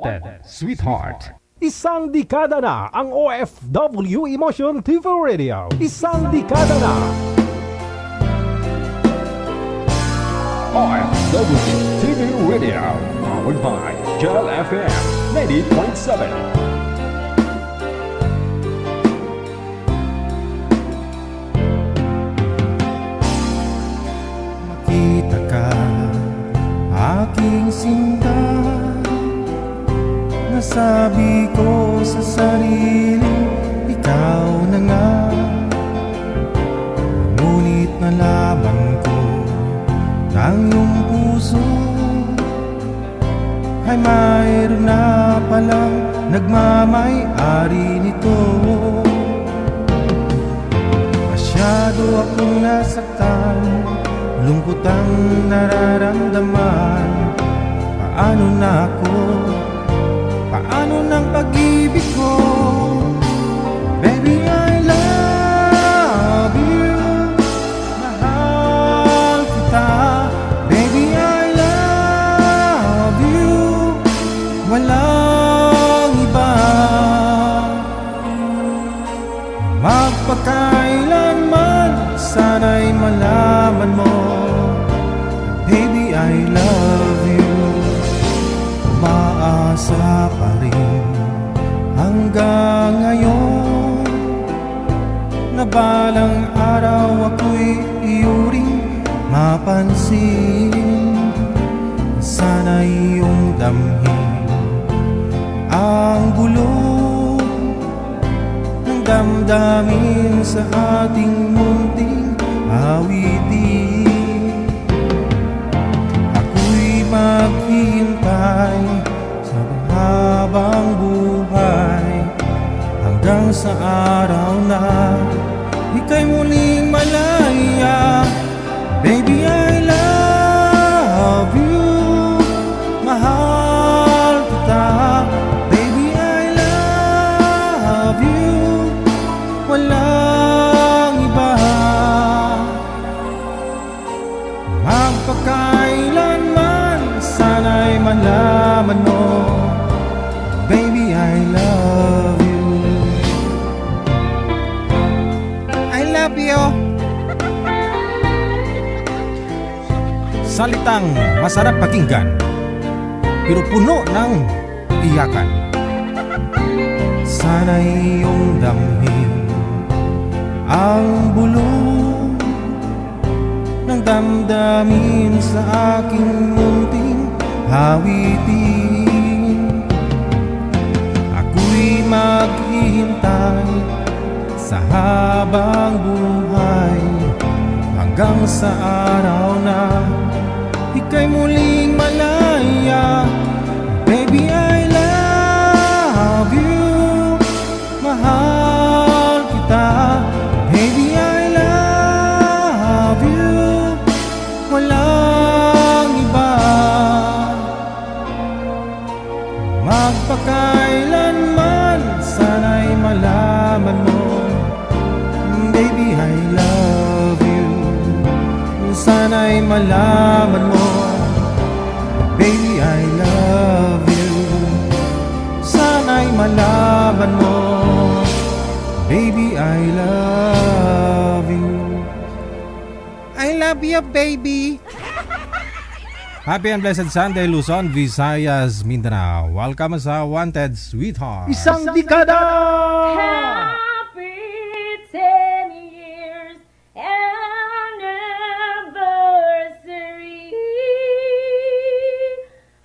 Wanted, Sweetheart. Isang dekada na ang OFW Emotion TV Radio. Isang dekada na. OFW TV Radio. Powered by Gel FM 90.7. Makita ka, aking sinta. Nasabi ko sa sarili, ikaw na nga. Ngunit nalaman ko ng iyong puso ay mayroon na palang nagmamay-ari nito. Masyado akong nasaktan, lungkot ang nararamdaman. Paano na ako? Paano ng pag-ibig ko? Baby, I love you. Mahal kita. Baby, I love you. Walang iba. Magpakailanman, sana'y malaman mo. Baby, I love you. Umaasa pa rin hanggang ngayon na balang araw ako'y iyuring mapansin. Sana iyong damhin ang gulo ng damdamin sa ating munting awitin. Ako'y maghihintay sa habang buhay hanggang sa araw na ika'y muling malaya. Baby, I love you. Mahal kita. Baby, I love you. Walang iba. Magpakailanman, sana'y malaman mo. Baby, I love you. I love you. Salitang masarap pakinggan, pero puno ng iyakan. Sana iyong damhin ang bulong ng damdamin sa aking munting awitin. Ako'y maghihintay sa habang buhay hanggang sa araw na ika'y muling malaya. Baby, I love you. Mahal kita. Baby, I love you. Walang iba. Magpakailanman, sana'y malaman mo. Baby, I love you. Sana'y malaman mo. Baby, I love you. Sana'y malaman mo. Baby, I love you. I love you, baby. Happy and blessed Sunday, Luzon, Visayas, Mindanao. Welcome sa Wanted, Sweetheart. Isang dekada! Happy 10 years anniversary.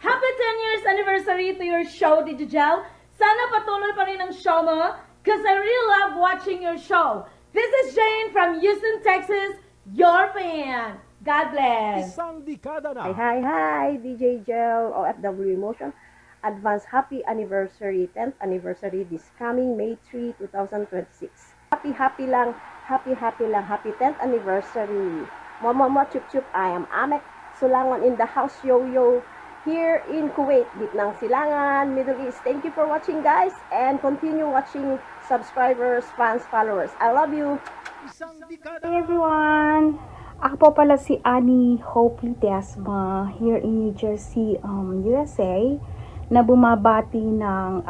Happy 10 years anniversary to your show, Did Jel? Sana patuloy pa rin ang show mo because I really love watching your show. This is Jane from Houston, Texas, your fan. God bless. Isang dekada na. Hi, DJ Gel, OFW Emotion. Advance happy anniversary, 10th anniversary this coming May 3, 2026. Happy lang, happy 10th anniversary. Momo, chup chup, I am Amek Sulangon in the house, yo here in Kuwait, Gitnang Silangan, Middle East. Thank you for watching, guys, and continue watching, subscribers, fans, followers. I love you. Isang dekada. Hey everyone! Ako po pala si Annie Hope Litesma here in New Jersey, USA. na bumabati ng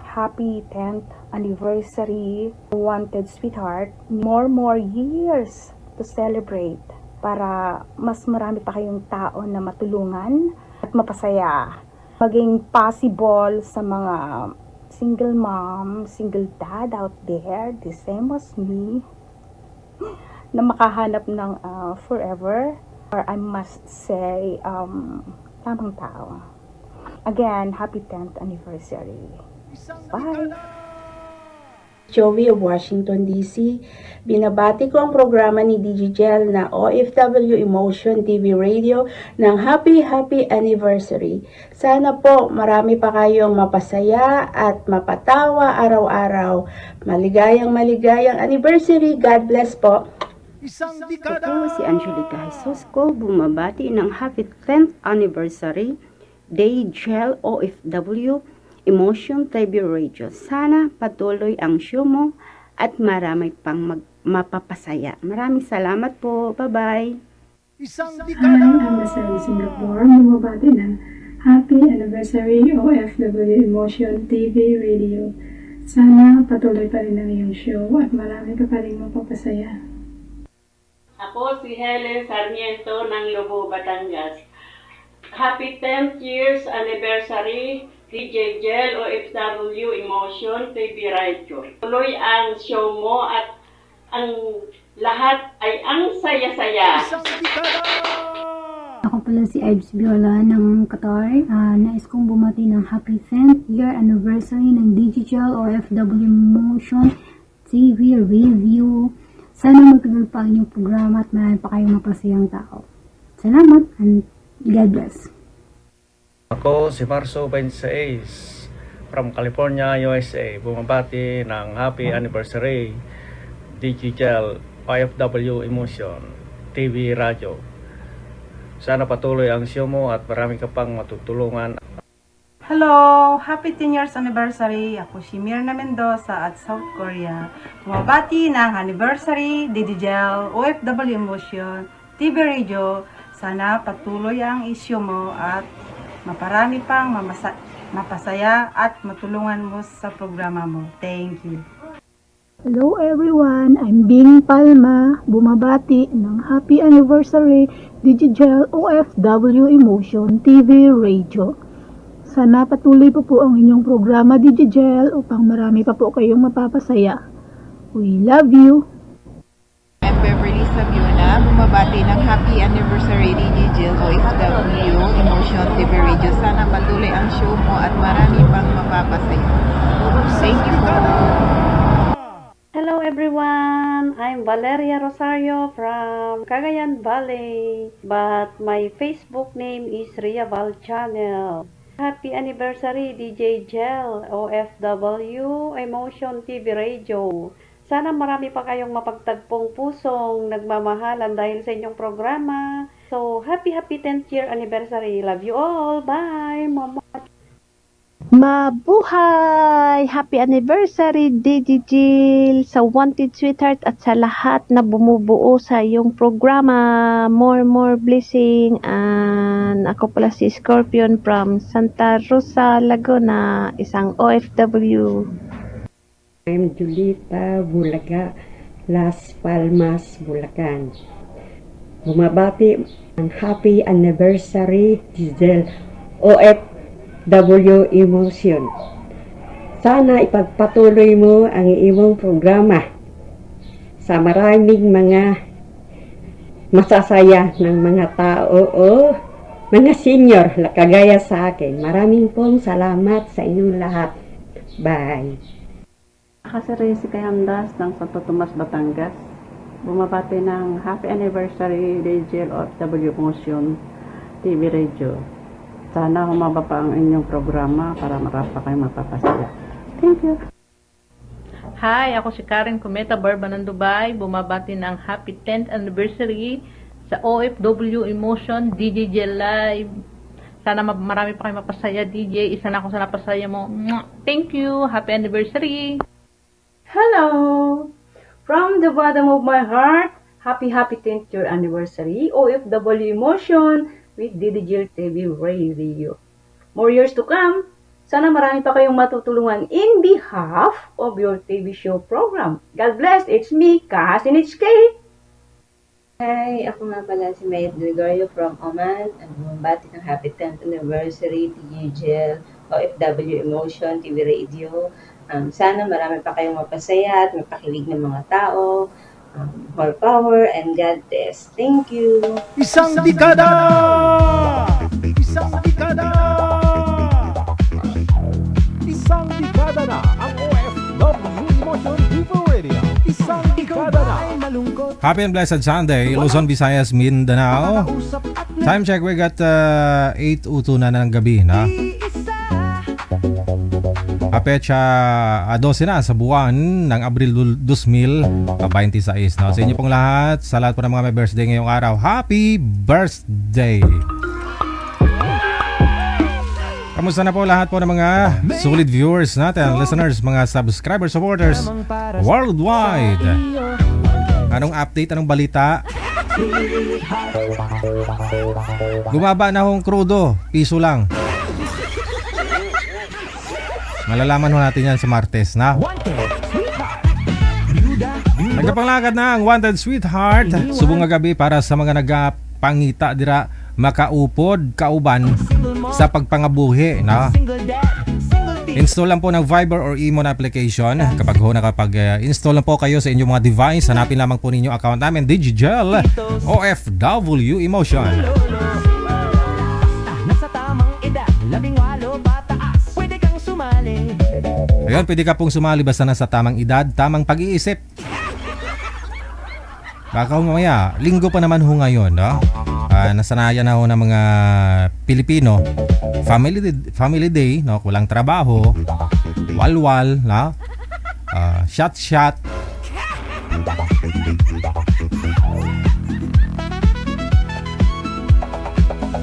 happy 10th anniversary, wanted sweetheart. More years to celebrate para mas marami pa kayong tao na matulungan at mapasaya. Maging possible sa mga single mom, single dad out there, the same as me, na makahanap ng forever, or I must say, tamang tao. Again, happy 10th anniversary. Bye! Joey of Washington, D.C. Binabati ko ang programa ni DJ Jel na OFW Emotion TV Radio ng happy anniversary. Sana po marami pa kayong mapasaya at mapatawa araw-araw. Maligayang anniversary. God bless po. Ako si Angelica Jesus ko bumabati ng happy 10th anniversary Day Gel OFW Emotion TV Radio. Sana patuloy ang show mo at marami pang mapapasaya. Maraming salamat po. Bye-bye. Hi, I'm Marcel Singapore. Bumabati ng happy anniversary OFW Emotion TV Radio. Sana patuloy pa rin ang iyong show at marami ka pa rin mapapasaya. Ako si Helen Sarmiento ng Lobo, Batangas. Happy 10th years anniversary DJ Jel OFW Emotion TV Radio. Tuloy ang show mo at ang lahat ay ang saya-saya. Ako pala si Ives Viola ng Qatar. Nais kong bumati ng happy 10th year anniversary ng Digital OFW Emotion TV Radio. Sana magtuloy pa ang inyong programa at marami pa kayong mapasayang tao. Salamat and God bless. Ako si Marso Bensaes from California, USA. Bumabati ng happy anniversary Digital OFW Emotion TV Radio. Sana patuloy ang show mo at marami ka pang matutulungan. Hello! Happy 10 years anniversary! Ako si Mirna Mendoza at South Korea. Bumabati ng anniversary Digital OFW Emotion TV Radio. Sana patuloy ang issue mo at maparami pang mapasaya at matulungan mo sa programa mo. Thank you. Hello everyone, I'm Bing Palma. Bumabati ng happy anniversary Digital OFW Emotion TV Radio. Sana patuloy po ang inyong programa Digital upang marami pa po kayong mapapasaya. We love you! I'm Beverly Sabiona, bumabati ng happy anniversary Digital OFW Emotion TV Radio. Sana patuloy ang show mo at marami pang mapapasaya. Thank you po. Hello everyone, I'm Valeria Rosario from Cagayan Valley, but my Facebook name is Ria Val Channel. Happy anniversary DJ Gel OFW Emotion TV Radio. Sana marami pa kayong mapagtagpong pusong nagmamahalan dahil sa inyong programa. So, happy 10th year anniversary. Love you all. Bye. Mama. Mabuhay! Happy anniversary, Digigil, sa Wanted Sweetheart at sa lahat na bumubuo sa iyong programa. More blessing. And ako pala si Scorpion from Santa Rosa, Laguna, isang OFW. I'm Julita Bulaga, Las Palmas, Bulacan. Bumabati ang happy anniversary Digital OFW Emotion. Sana ipagpatuloy mo ang iyong programa sa maraming mga masasaya ng mga tao o mga senior kagaya sa akin. Maraming pong salamat sa inyong lahat. Bye! Kasari si Kayandas ng Santo Tomas, Batangas. Bumabati ng happy anniversary Digital OFW Emotion TV Radio. Sana humaba pa ang inyong programa para marapa kayo mapapasaya. Thank you. Hi, ako si Karen Cometa Barba ng Dubai. Bumabati ng happy 10th anniversary sa OFW Emotion DJ Live. Sana marami pa kayo mapasaya, DJ. Isa na ako sa napasaya mo. Thank you. Happy anniversary. Hello! From the bottom of my heart, happy 10th year anniversary OFW Emotion with DDGL TV Radio. more years to come. Sana marami pa kayong matutulungan in behalf of your TV show program. God bless. It's me, Kahasin HK. Hi, ako nga pala si Mayet Gregorio from Oman at bumabati ng happy 10th anniversary TGGL, OFW Emotion, TV Radio. Sana marami pa kayong mapasaya at mapakilig ng mga tao. More power and God bless. Thank you. Isang dekada! Isang dekada! Isang dekada na ang OFW Emotion TV Radio. Isang dekada na. Happy and blessed Sunday, Luzon, Visayas, Mindanao. Time check, we got 8:02 na ng gabi, na? Pecha 12 na sa buwan ng Abril 2026. No? Sa inyo pong lahat, sa lahat po ng mga may birthday ngayong araw, happy birthday! Kamusta na po lahat po ng mga solid viewers natin, listeners, mga subscribers, supporters worldwide? Anong update, anong balita? Gumaba na hong krudo, piso lang. Malalaman ho natin yan sa Martes, na? Nagkapanglakad na ang Wanted Sweetheart. Subong nga gabi para sa mga nagpangita dira makaupod, kauban sa pagpangabuhi, na? Install lang po ng Viber or Imo na application. Kapag nakapag-install lang po kayo sa inyong mga device, hanapin lamang po ninyo account namin, DigiGel OFW Emotion. Nasa tamang edad, 18 pataas, pwede kang sumali. Ayun, pwede ka pong sumali basta nasa tamang edad, tamang pag-iisip. Baka mamaya, linggo pa naman ho ngayon, no? Nasanayan na ho ng mga Pilipino, family day, no? Kulang trabaho, walwal, no? Shot.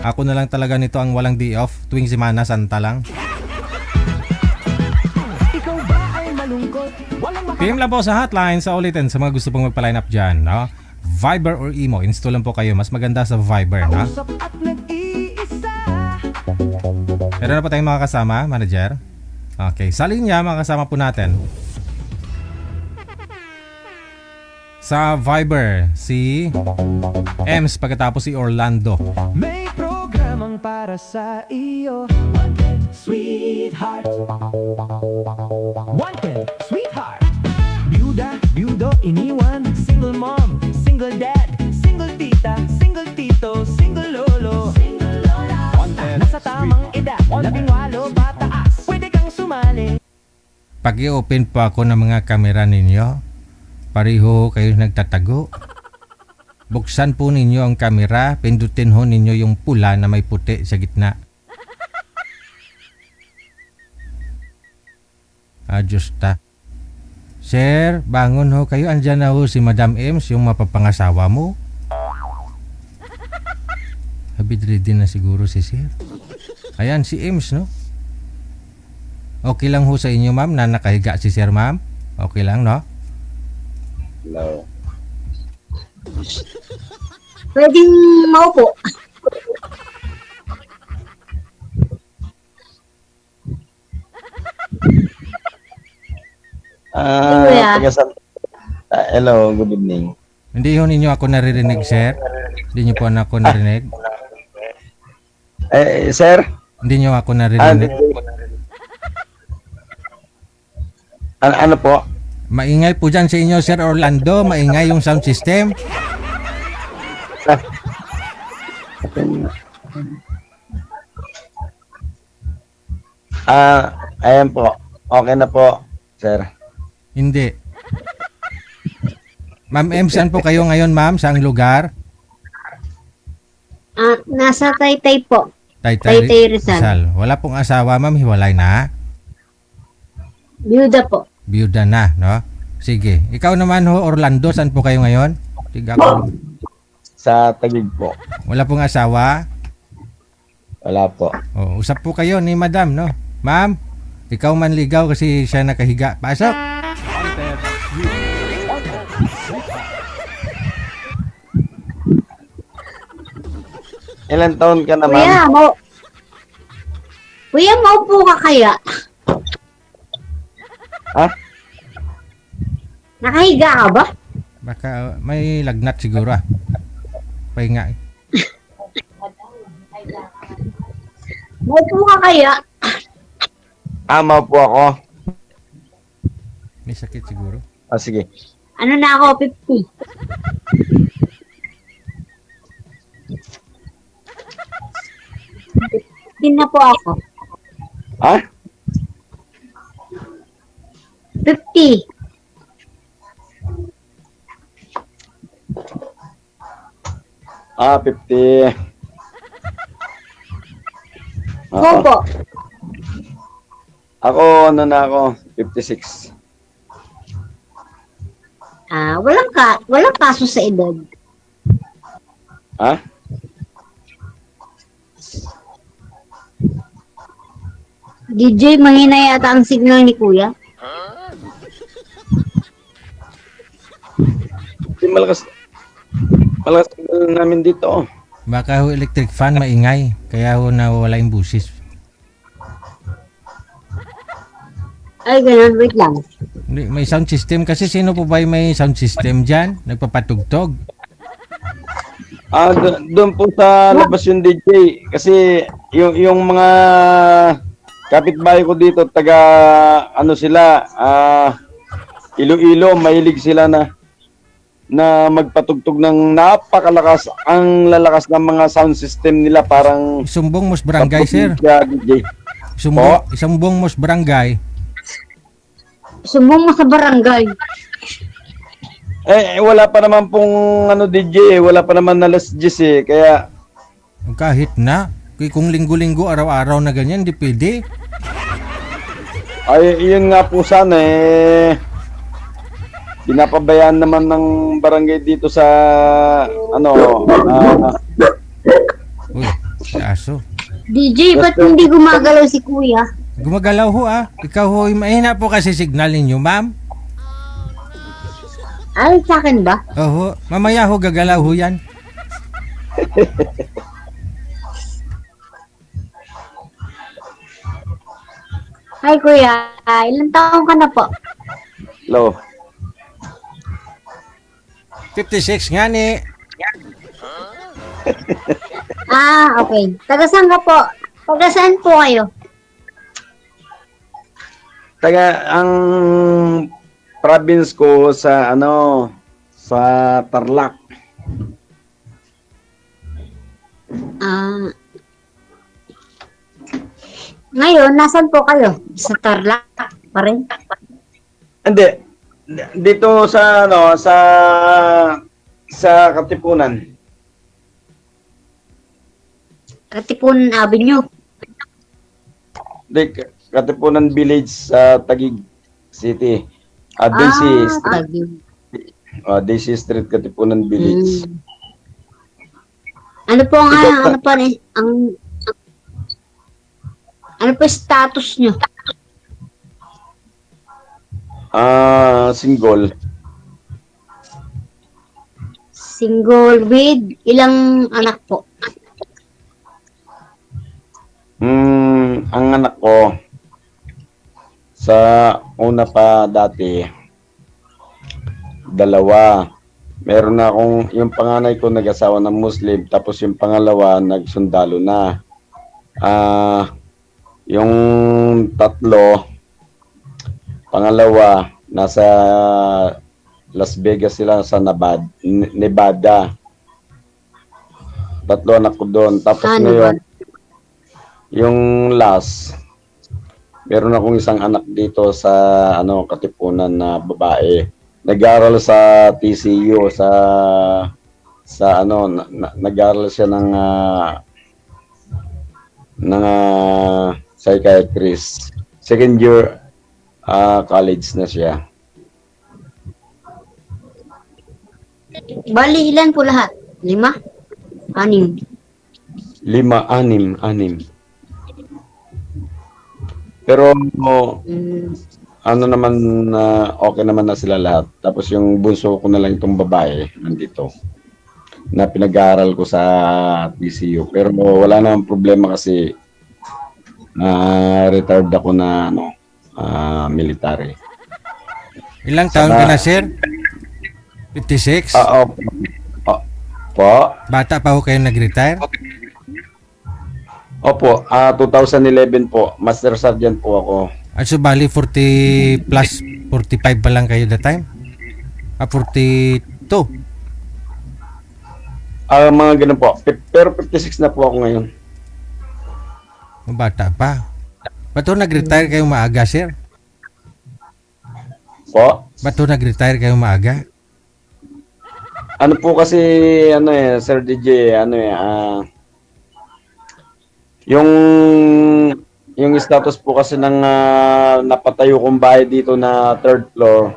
Ako na lang talaga nito ang walang day off tuwing Semana Santa lang. PM lang po sa hotline sa ulitin sa mga gusto pong magpa-line up dyan, no? Viber or Imo, install lang po kayo. Mas maganda sa Viber, no? Meron na po tayong mga kasama, manager. Okay, sa linya, mga kasama po natin. Sa Viber, si Ems, pagkatapos si Orlando. May programang para sa iyo. Sweetheart. Wanted, sweetheart. Byudo, iniwan. Single mom, single dad, single tita, single tito, single lolo. Wanted, nasa tamang edad, 18 pataas, pwede kang sumali. Pag-i-open po ako ng mga kamera ninyo, pareho kayo nagtatago. Buksan po ninyo ang kamera, pindutin ho ninyo yung pula na may puti sa gitna. Diyos ta. Sir, bangon ho kayo. Andyan na ho si Madam Ems, yung mapapangasawa mo. Habidready na siguro si Sir. Ayan si Ems, no? Okay lang ho sa inyo, ma'am, na nakahiga si Sir, ma'am? Okay lang, no? Hello. Pwedeng maupo. Hello, good evening. Hindi ho ninyo ako naririnig, sir? Hindi nyo po ako narinig? Sir? Hindi nyo ako naririnig? Ano po? Maingay po dyan sa inyo, Sir Orlando. Maingay yung sound system. Ayan po. Okay na po, sir. Hindi. Ma'am M, saan po kayo ngayon, ma'am? Saang lugar? Nasa Taytay po. Taytay Rizal. Wala pong asawa, ma'am. Hiwalay na? Byuda po. Byuda na, no? Sige. Ikaw naman ho, Orlando, saan po kayo ngayon? Sa Taguig po. Wala pong asawa? Wala po. Oh, usap po kayo ni Madam, no? Ma'am, ikaw manligaw kasi siya nakahiga. Pasok! Ilan taon ka na, ma'am? Kuya, Kuya, maupo ka kaya? Ha? Nakahiga ka ba? Baka may lagnat siguro ah. Pahinga eh. Maupo ka kaya? Maupo ako. May sakit siguro. Sige. Ano na ako, 50? Din na po ako. Ha? 50. Ah, 50. Opo. Ako, ano na ako, 56. Walang kaso sa edad. Ha? DJ, mahina yata ang signal ni Kuya. Malakas signal namin dito. Baka ho electric fan maingay. Kaya ho nawawala yung busis. Ay, ganun. Wait lang. Hindi, may sound system. Kasi sino po ba yung may sound system dyan? Nagpapatugtog. Doon po sa labas yung DJ. Kasi yung mga kapitbahay ko dito, taga ano sila, Iloilo, mahilig sila na magpatugtog ng napakalakas, ang lalakas ng mga sound system nila, parang Isumbong Mos Barangay, sir. DJ. Isumbong Mos Barangay. Sumbong mo sa barangay. Wala pa naman pong ano DJ, wala pa naman na last 10 eh, kaya kahit na, kung linggo-linggo, araw-araw na ganyan, di pwede. Ay, yun nga po sana eh. Pinapabayaan naman ng barangay dito sa ano, uy, aso. DJ, ba't hindi gumagalaw si Kuya? Gumagalaw ho ah. Ikaw ho, mahina po kasi signal ninyo, ma'am. Ay, sa akin ba? Oo, mamaya ho gagalaw ho yan. Hi Kuya, ilang taong ka na po? Low. 56 nga ni. Okay. Taga saan ka po? Taga saan po kayo? Ang province ko sa sa Tarlac. Ngayon, nasan po kayo? Sa Tarlac pa rin? Hindi. Dito sa sa Katipunan. Katipunan Avenue. Katipunan Village sa Taguig City. Taguig. DC Street, Katipunan Village. Ano po ano po status nyo? Single. Single with ilang anak po? Ang anak ko sa una pa dati 2. Meron na akong, yung panganay ko nag-asawa ng Muslim, tapos yung pangalawa nagsundalo na. Yung 3, pangalawa nasa Las Vegas sila, sa Nevada. 3 anak ko doon. Tapos ngayon, yung last, meron akong isang anak dito sa Katipunan na babae. Nag-aaral sa TCU nag-aaral siya ng psychiatrist. Second year college na siya. Bali, ilan po lahat? 5? 6? 6. Pero okay naman na sila lahat. Tapos yung bunso ko na lang itong babae nandito na pinag-aaral ko sa TCU. Pero wala namang problema kasi retired ako na military. Ilang taon ka na, sir? 56? Po. Bata pa ho kayo nag-retire? Opo, 2011 po. Master Sergeant po ako. So bali 40 plus 45 pa lang kayo that time? 42? Mga ganun po. Pero 56 na po ako ngayon. Bata pa. Ba't ho nag-retire kayo maaga, sir? Po? Ba't ho nag-retire kayo maaga? Ano po kasi, Sir DJ, yung status po kasi ng napatayo kong bahay dito na third floor,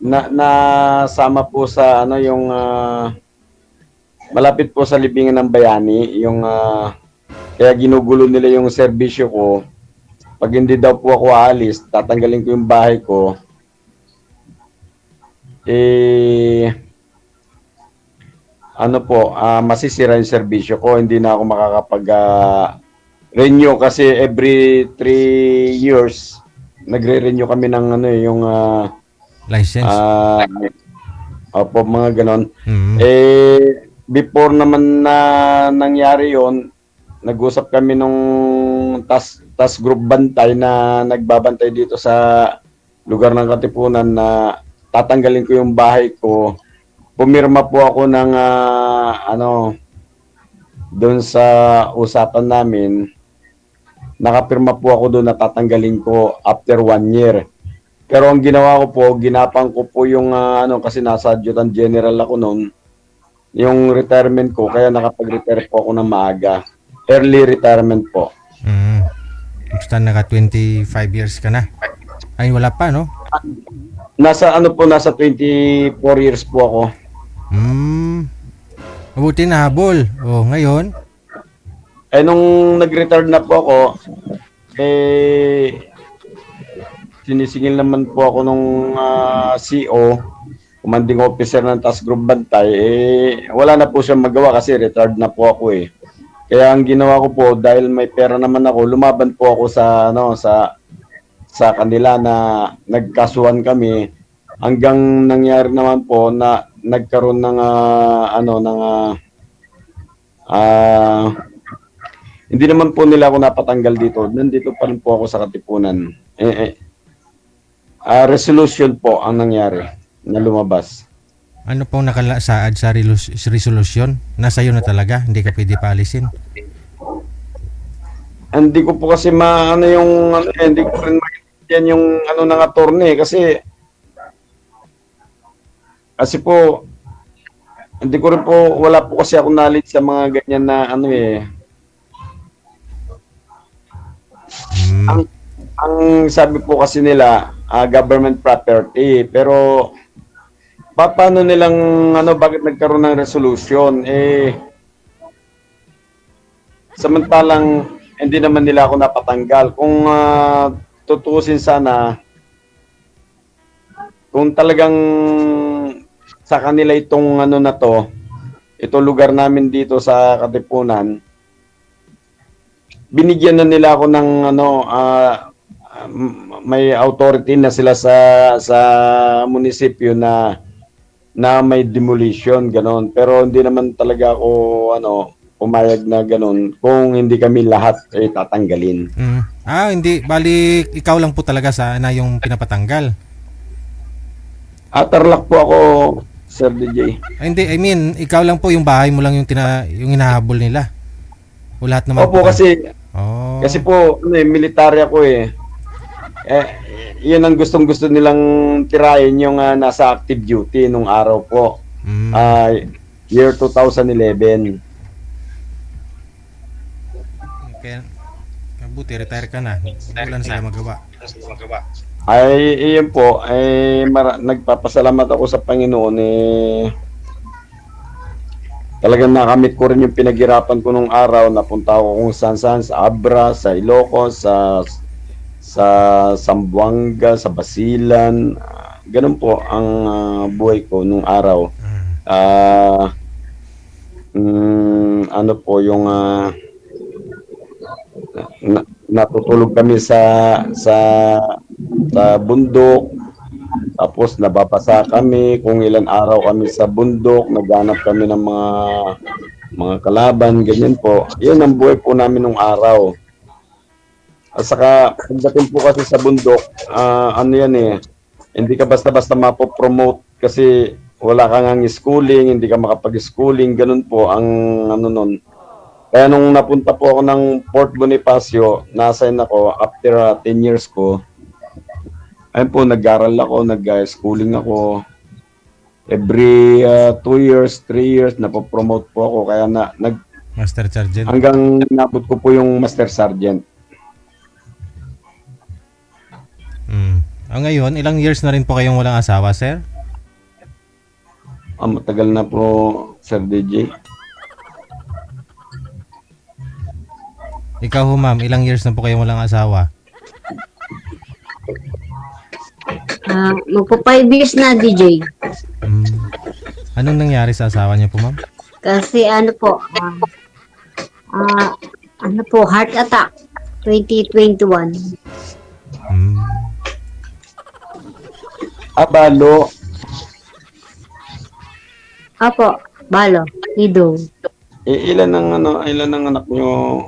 nasama po sa yung malapit po sa libingan ng bayani, yung kaya ginugulo nila yung serbisyo ko. Pag hindi daw po ako aalis, tatanggalin ko yung bahay ko. Masisira yung serbisyo ko, hindi na ako makakapag-renew kasi every 3 years nagre-renew kami ng yung license. Opo, mga ganon. Mm-hmm. Before naman na nangyari yon, nag-usap kami nung task group bantay na nagbabantay dito sa lugar ng Katipunan na tatanggalin ko yung bahay ko. Pumirma po ako ng doon sa usapan namin. Nakapirma po ako doon na tatanggalin ko after 1 year. Pero ang ginawa ko po, ginapang ko po yung kasi nasa adjutant general ako noon, yung retirement ko, kaya nakapag-retire po ako ng maaga. Early retirement po. Basta naka 25 years ka na. Ay, wala pa, no? Nasa 24 years po ako. Mabuti na habol. Ngayon? Nung nag-retire na po ako, sinisingil naman po ako nung CO, commanding officer ng task group bantay. Wala na po siyang magawa kasi retired na po ako Kaya ang ginawa ko po, dahil may pera naman ako, lumaban po ako sa kanila na nagkasuhan kami, hanggang nangyari naman po na nagkaroon ng hindi naman po nila ako napatanggal dito. Nandito pa rin po ako sa Katipunan. Resolution po ang nangyari na lumabas. Ano pong nakalasaad sa resolution? Nasa iyo na talaga, hindi ka pwede paalisin. Hindi ko po kasi hindi ko rin maintindihan yung ng attorney kasi po hindi ko rin po, wala po kasi ako knowledge sa mga ganyan na Ang sabi po kasi nila government property, pero paano nilang bakit nagkaroon ng resolution samantalang hindi naman nila ako napatanggal. Kung tutuusin sana, kung talagang sa kanila itong ito lugar namin dito sa Katipunan, binigyan na nila ako ng may authority na sila sa munisipyo na may demolition, ganon. Pero hindi naman talaga ako pumayag na ganon kung hindi kami lahat tatanggalin. Hindi. Bali, ikaw lang po talaga sana yung pinapatanggal. Tarlac po ako, Sir DJ. Hindi, I mean, ikaw lang po, yung bahay mo lang yung hinahabol nila. O lahat naman Opo, kasi po, military ako yun ang gustong-gusto nilang tirahin yung nasa active duty nung araw po. Year 2011. Kaya, buti, retire ka na. Wala na sila magawa. Iyon po, nagpapasalamat ako sa Panginoon talagang nakamit ko rin yung pinaghirapan ko nung araw. Napunta ako kung saan-saan, sa Abra, sa Ilocos, sa Zamboanga, sa Basilan. Ganun po ang buhay ko nung araw. natutulog kami sa bundok. Tapos nababasa kami kung ilan araw kami sa bundok, naghanap kami ng mga kalaban, ganyan po. Yun ang buhay po namin nung araw. At saka, pagdating po kasi sa bundok, ano yan eh, hindi ka basta-basta mapopromote kasi wala kang ang schooling, hindi ka makapag-schooling, ganun po ang ano nun. Kaya nung napunta po ako ng Port Bonifacio, na-assign ako after 10 years ko. Ayun po, nag-aral ako, nag-schooling ako. Every 2 years, 3 years, napopromote po ako. Kaya Master Sergeant. hanggang nabot ko po yung Master Sergeant. Ngayon, ilang years na rin po kayong walang asawa, sir? Matagal na po, Sir DJ. Ikaw ho, ma'am, ilang years na po kayong walang asawa? Magpo 5 years na, DJ. Anong nangyari sa asawa niyo po, ma'am? Kasi ano po, heart attack, 2021. Balo. Apo, balo, ido. Ilan ang anak niyo,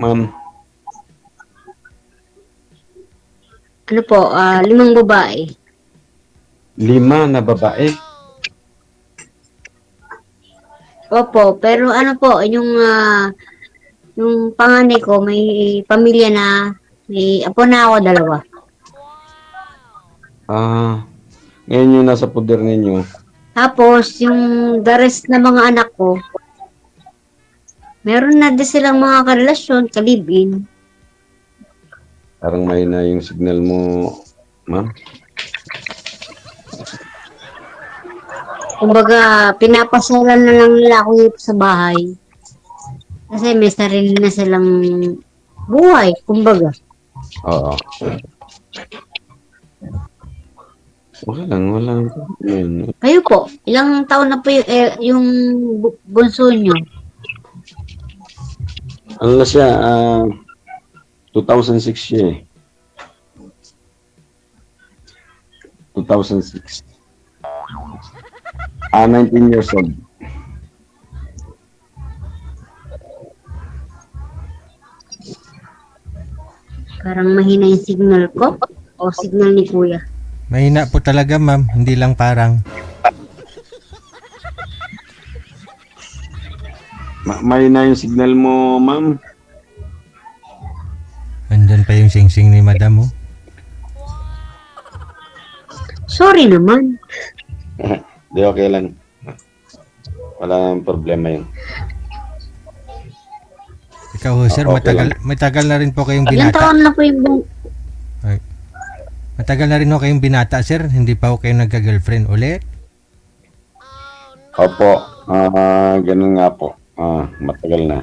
ma'am? Ano po, 5 babae. 5 na babae? Opo, pero ano po, yung panganay ko, may pamilya na, may apo na ako, 2. Ngayon yung nasa poder ninyo. Tapos, yung the rest na mga anak ko, meron na din silang mga karelasyon, kalibin. Parang may na yung signal mo, ma'am. Kumbaga, pinapasalan na lang nila ako dito sa bahay. Kasi may sarili na silang buhay, kumbaga. Oo. Okay lang, wala. Yun. Kayo po, ilang taon na po yung bunso nyo? Ano na siya, 2006 siya eh. 2006. 19 years old. Parang mahina yung signal ko o signal ni Kuya. Mahina po talaga, ma'am. Hindi lang parang. Mahina yung signal mo, ma'am. Andyan pa yung sing-sing ni madam, oh. Sorry naman. Di okay lang. Wala nang problema yun. Ikaw, sir, Okay matagal na rin po kayong Ilang binata. taon na po yung Matagal na rin po kayong binata, sir. Hindi pa po kayo nagka-girlfriend ulit. Opo, ganun nga po. Matagal na.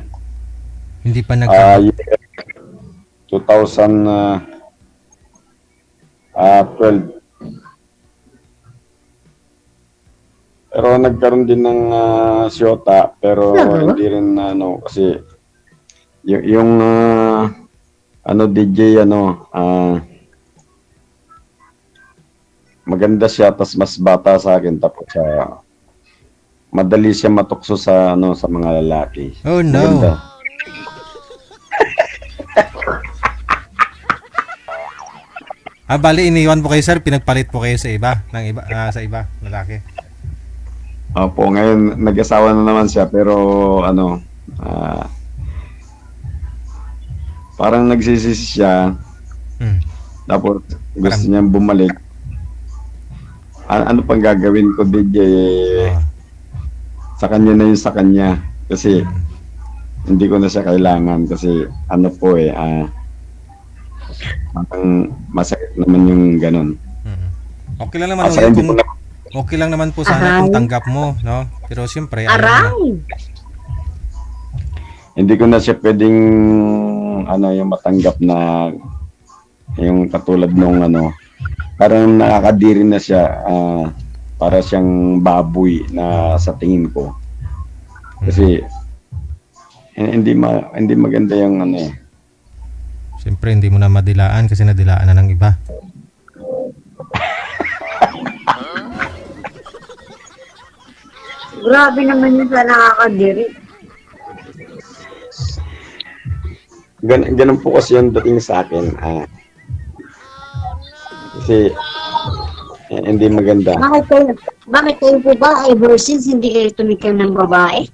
Hindi pa 2012. Pero nagkaroon din ng siyota, pero hindi rin kasi yung DJ maganda siya, tas mas bata sa akin, tapos madali siya matukso sa sa mga lalaki. Oh no. Maganda. Bali, iniwan po kayo, sir. Pinagpalit po kayo sa iba, sa iba, lalaki. Opo, ngayon nag-asawa na naman siya, pero parang nagsisisi siya. Tapos gusto niyang bumalik. Ano pang gagawin ko, DJ? Sa kanya na yun, sa kanya. Kasi hindi ko na siya kailangan. Kasi masakit naman yung ganun. Okay lang naman okay lang naman po sana kung tanggap mo, no? Pero siyempre, hindi ko na siya pwedeng yung matanggap na yung katulad nung parang nakakadiri na siya, para siyang baboy na sa tingin ko. Kasi hindi maganda yung Siyempre, hindi mo na madilaan kasi nadilaan na ng iba. Grabe naman yun sa nakakadiri. Ganun po kasi yung dating sa akin. Kasi hindi maganda. Bakit kayo po ba ever since hindi kayo tumikim ng babae?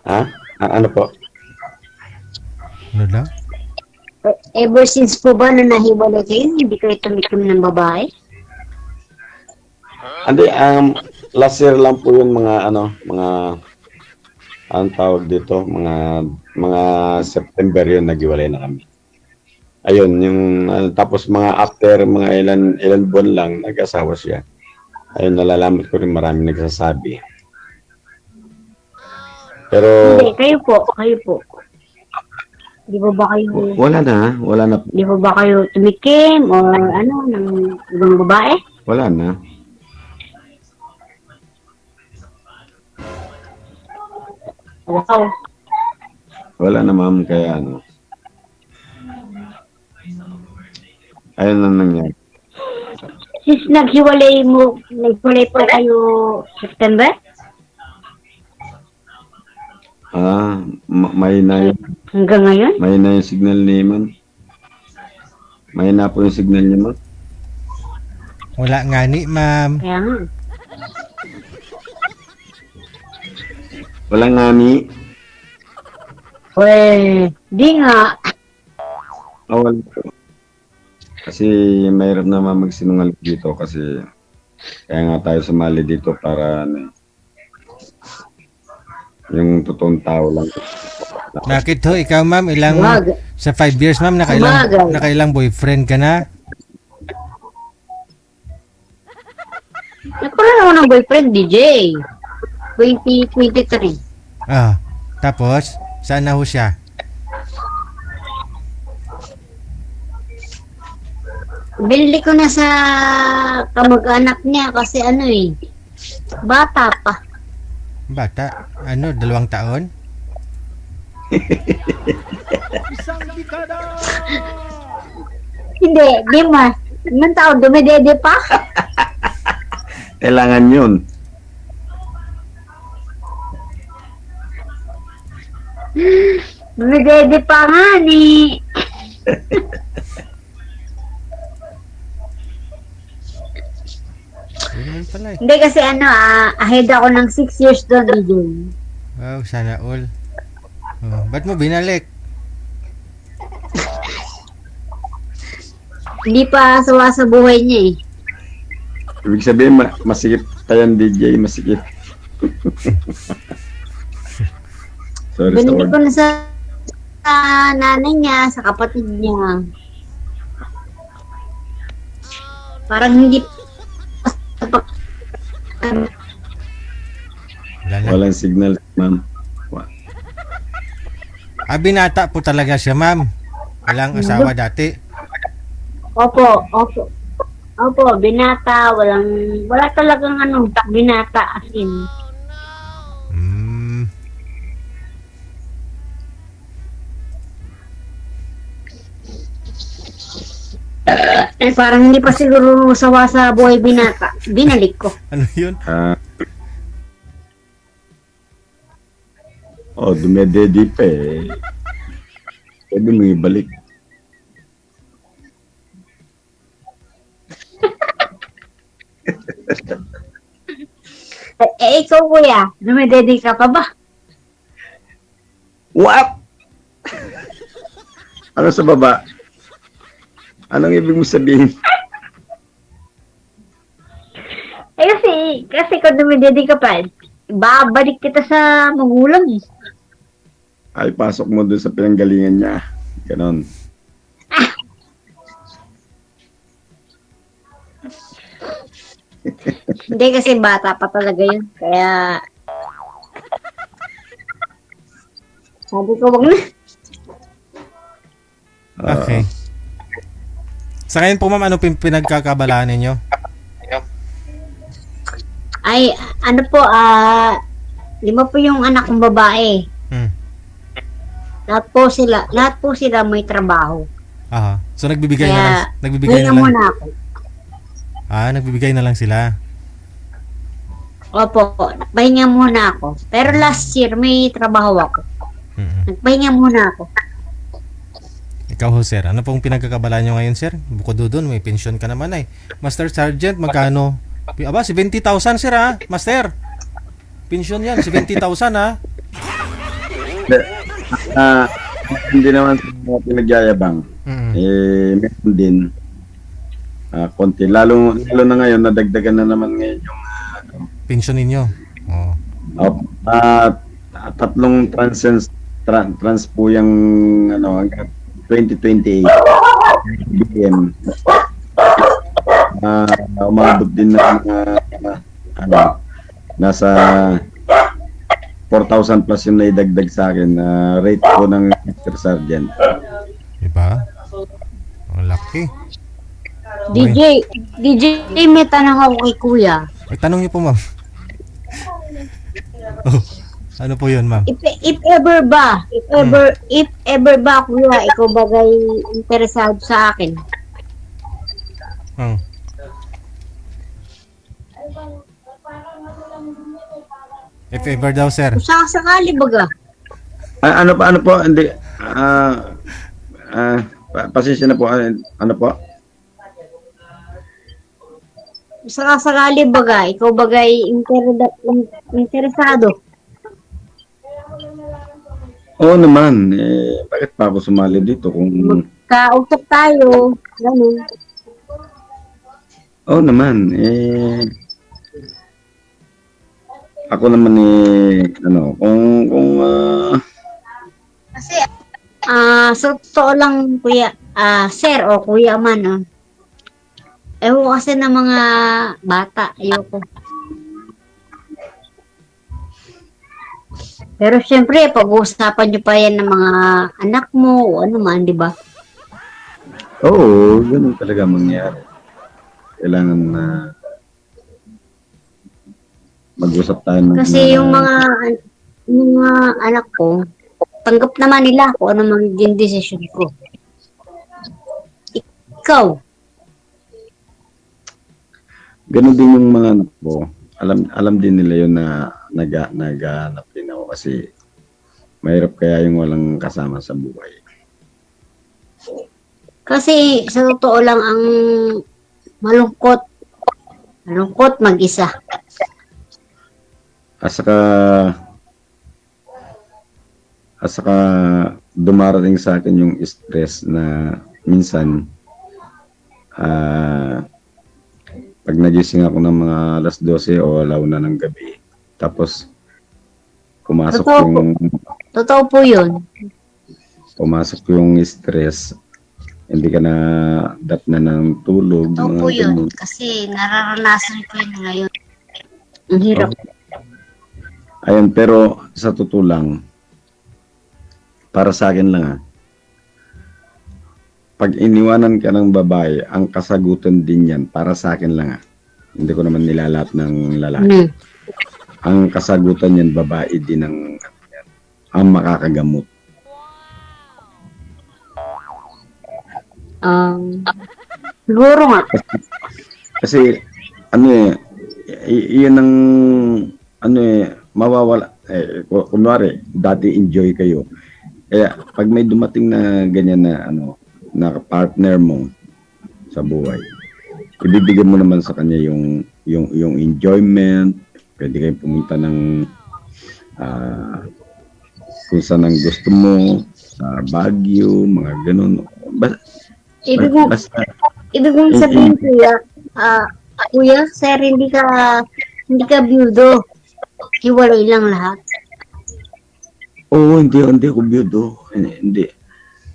Ha? Ano po? Ano daw? Ever since po ba na nahiwalay kayo, hindi kayo tumikim ng babae? Hindi, last year lang po yun anong tawag dito, mga September yun, naghiwalay na kami. Ayun, tapos mga after mga ilan buwan lang, nag-asawa siya. Ayun, nalalaman ko rin marami nagsasabi. Pero... Hindi, kayo po. Di ba kayo... Wala na. Di ba kayo tumikim or ng ibang babae? Wala na. Wow. Wala na, ma'am, kaya ayun lang nangyari. Since naghiwalay po kayo September? May na yun. Hanggang ngayon? May na yung signal ni ma'am. May na po yung signal niya, ma'am. Wala nga ni, ma'am. Kaya nga. Wala nga ni. Di nga. Wala po. Kasi mayroon naman magsinungaling dito kasi kaya nga tayo sumali dito para yung totoong tao lang. Bakit ho, ikaw ma'am, sa 5 years ma'am, nakailang boyfriend ka na? Nagkaroon ako ng boyfriend, DJ. 2023. Tapos, saan na ho siya? Binili ko na sa kamag-anak niya kasi bata pa. Bata? 2 taon? Hindi, di ma. Ilang taon, dumidede pa? Kailangan yun. Dumidede pa nga ni. Hindi kasi ahead ako ng 6 years doon, DJ. Wow, sana all. Ba't mo binalik? Hindi pa sawa sa buhay niya eh. Ibig sabihin, masikip tayo DJ, masikip. Sorry sa Binili word. ko na sa nanay niya, sa kapatid niya. Parang hindi Walang signal, ma'am. Binata po talaga siya, ma'am. Walang asawa dati. Opo, binata, wala talagang binata as in. Parang hindi pa siguro sawa sa buhay binata. Binalik ko. Ano yun? Dumedede pa eh. Pwede mo ibalik. Ikaw kuya, dumedede ka pa ba? What? Ano sa baba? Anong ibig mo sabihin? Kasi kung dumedede ka pa, babalik kita sa magulang eh. Ay, pasok mo doon sa pinanggalingan niya. Ganon. Hindi kasi bata pa talaga yun. Kaya sabi ko wag na. Okay. Sa ngayon po ma'am, ano pinagkakabalaan ninyo? Ay, 5 po yung anak kong babae. lahat po sila may trabaho. Aha. So nagbibigay na lang, Kaya, nagbibigay na pahinga lang. muna ako. Nagbibigay na lang sila. Opo, pahinga muna ako. Pero last year, may trabaho ako. Nagpahinga muna ako. Ikaw ho, sir, ano pong pinagkakabala nyo ngayon, sir? Bukod doon, may pension ka naman ay. Master Sergeant, magkano? Aba, 70,000, sir, ha? Master. Pension yan, 70,000, ha? Hindi naman sa pinagyayabang. Meron din. Konti. Lalo na ngayon, nadagdagan na naman ngayon yung pension ninyo. Tatlong trans po yung hanggang 2028 BM. Umabot din ng nasa 4,000 plus yung naidagdag sa akin na rate ko ng Mr. Sergeant. Diba? Ang laki. DJ, may tanong ako kay kuya. Ay, tanong niyo po, ma'am. Ano po yun, ma'am? If ever ba, kuya, ikaw bagay interesado sa akin? If ever daw, sir. Kung sakali baga. Ano po, hindi, pasensya na po, ano po? Sakali baga, ikaw bagay interesado. Oo naman, bakit pa ako sumali dito kung... Kausap tayo, ganun. Oo naman, ako naman Kasi, so totoo lang kuya, sir o kuya man, ewan kasi ng mga bata, ayoko. Pero syempre, pag-uusapan nyo pa yan ng mga anak mo o ano man, di ba? Oo, ganun talaga mangyari. Kailangan na mag-usap tayo ng... Kasi yung mga anak ko, tanggap naman nila kung ano magiging desisyon ko. Ikaw? Ganun din yung mga anak ko. Alam din nila yun na naghahanap din ako kasi mahirap kaya yung walang kasama sa buhay. Kasi sa totoo lang ang malungkot mag-isa. At saka dumarating sa akin yung stress na minsan pag nagising ako ng mga alas 12 o alauna ng gabi, tapos pumasok Totoo po yun. Pumasok yung stress, hindi ka na datna ng tulog. Totoo po yun. Kasi nararanasan ko yun ngayon. Ang hirap. Ayun, pero sa totoo lang, para sa akin lang pag iniwanan ka ng babae, ang kasagutan din yan, para sa akin lang Hindi ko naman nilalat ng lalaki. Ang kasagutan yan, babae din ang makakagamot. Siguro nga. Kasi, iyan ang, mawawala. Kunwari, dati enjoy kayo. Kaya, pag may dumating na ganyan na, na partner mo sa buhay, ibibigay mo naman sa kanya yung enjoyment. Pwede kayong pumunta ng kung saan ang gusto mo, sa Baguio, mga ganun. Ibig mong sabihin, kuya, sir, hindi ka byudo. Hiwalay lang lahat. Oo, hindi ako byudo. Hindi.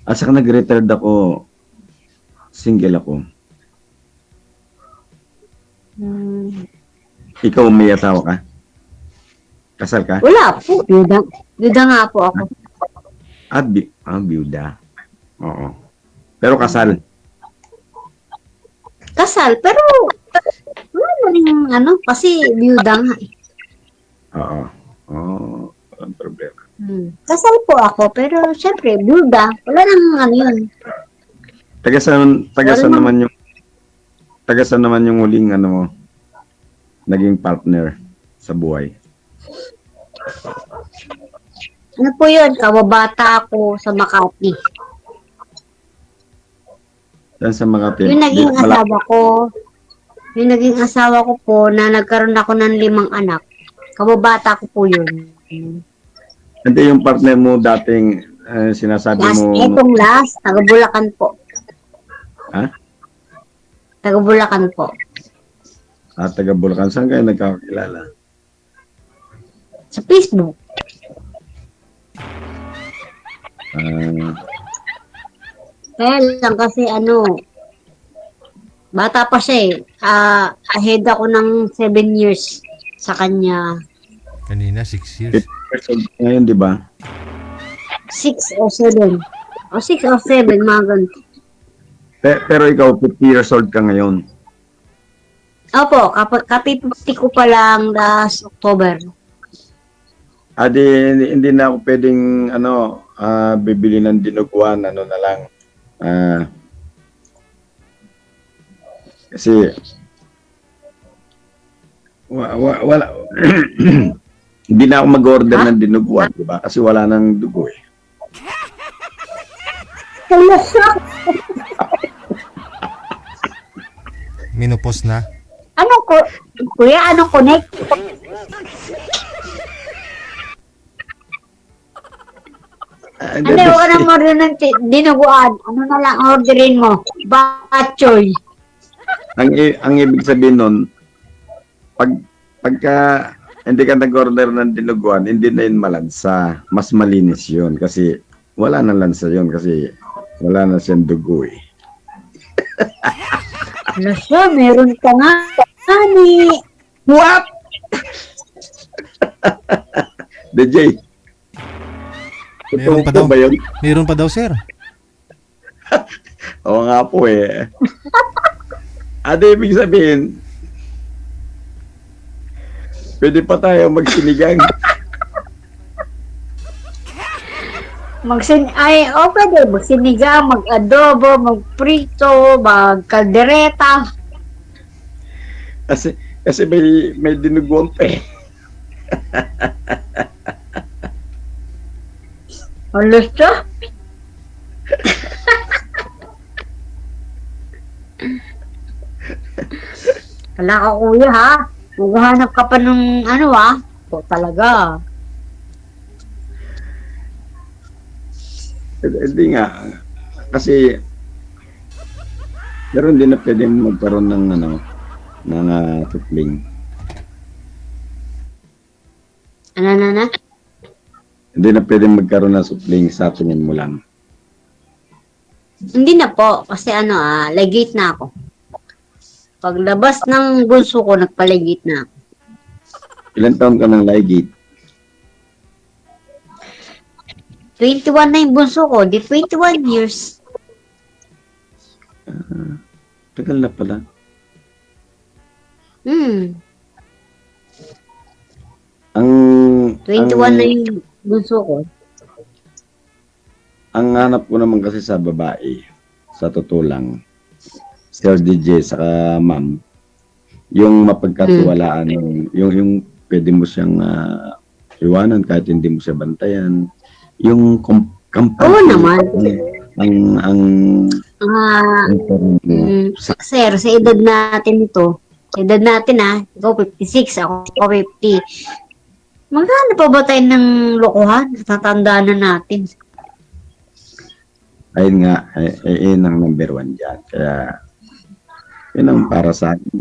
Asa ka nag-retired ako, single ako. Ikaw may asawa ka? Kasal ka? Wala po. Byuda nga po ako. Byuda. Oo. Pero kasal? Kasal, pero wala na rin kasi byuda nga. Oo. Walang problema. Kasal po ako, pero syempre, byuda. Wala nang ano yun. Tagasan naman yung huling ano mo, naging partner sa buhay. Ano po yun? Kababata ako sa Makati. Saan sa Makati? Yung naging asawa ko, po na nagkaroon ako ng 5 anak. Kababata ko po yun. Hindi yung partner mo dating sinasabi mo. Etong last, taga Bulacan po. Ha? Taga Bulacan po. Taga Bulacan. Saan kayo nagkakilala? Sa Facebook. Kaya lang kasi bata pa siya eh. Ahead ako ng 7 years sa kanya. Kanina, 6 years. Ngayon, di ba? 6 o 7. O 6 o 7, mga ganito. Pero ikaw, 50 years old ka ngayon. Opo, kapi-50 ko pa lang last October. Hindi na ako pwedeng bibili ng dinuguan, na lang. Kasi wala hindi na ako mag-order ng dinuguan, di ba? Kasi wala nang dugo eh. Minupos na. Kuya, anong connect? Huwag ka nang order ng dinuguan. Ano na lang orderin mo? Bak choy. Ang ibig sabihin nun, pagka hindi ka nag-order ng dinuguan, hindi na yun malansa. Mas malinis yun kasi wala nang lansa yun kasi wala na siyang dugo eh. Ano siya? Meron ka nga. Ani. What? DJ. Meron pa daw. Ba yun? Meron pa daw, sir. Oo nga po eh. Ibig sabihin, pwede pa tayo magsinigang. Pwede. Magsinigang, mag-adobo, mag-prito, mag-kaldereta. Kasi may dinuguan pa eh. Alas siya? Wala ka kuya ha? Maghanap ka pa ng talaga. Hindi nga. Kasi meron din na pwedeng magkaroon ng supling. Ano? Hindi na pwedeng magkaroon ng supling sa tingin mo lang. Hindi na po. Kasi ligate na ako. Paglabas ng bunso ko, nagpaligate na ako. Ilan taon ka ng ligate? 21 na yung bunso ko. Di 21 years. Tagal na pala. Ang 21 na yung bunso ko. Ang hanap ko naman kasi sa babae, sa totoo lang, Sir DJ saka ma'am, yung mapagkatiwalaan, yung pwede mo siyang iwanan kahit hindi mo siya bantayan, yung kampanya. Oo naman. Sir, sa edad natin ito, ikaw 56, ako 50. Magkano pa ba tayo ng lokohan? Tatandaan na natin. Ayun nga, yun ang number 1 dyan. Kaya, yun ang para sa akin.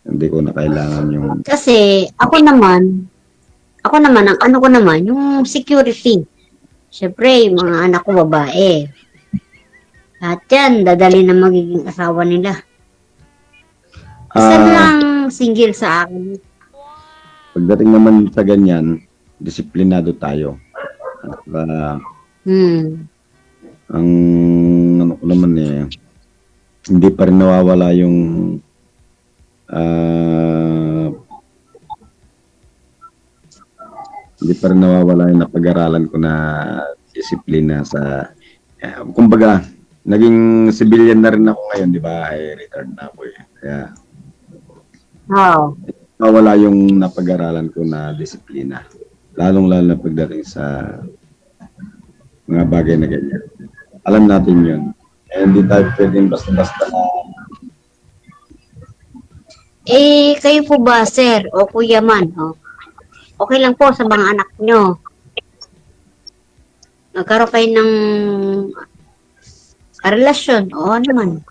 Hindi ko na kailangan yung... Kasi, ako naman, ang ano ko naman, yung security. Siyempre, yung mga anak ko babae. Lahat yan, dadali na magiging asawa nila. Isa lang single sa akin. Pagdating naman sa ganyan, disiplinado tayo. Ang ano ko naman hindi pa rin nawawala yung hindi pa rin nawawala yung napag-aralan ko na disiplina sa, kumbaga, naging civilian na rin ako ngayon, di ba? Ay, retired na ako eh. Kaya, nawawala yung napag-aralan ko na disiplina. Lalong-lalo na pagdating sa mga bagay na ganyan. Alam natin yun. Eh, hindi tayo pwedeng basta-basta na kayo po ba, sir, o kuya man, okay lang po sa mga anak nyo. Nagkaroon kayo ng relasyon, o ano man.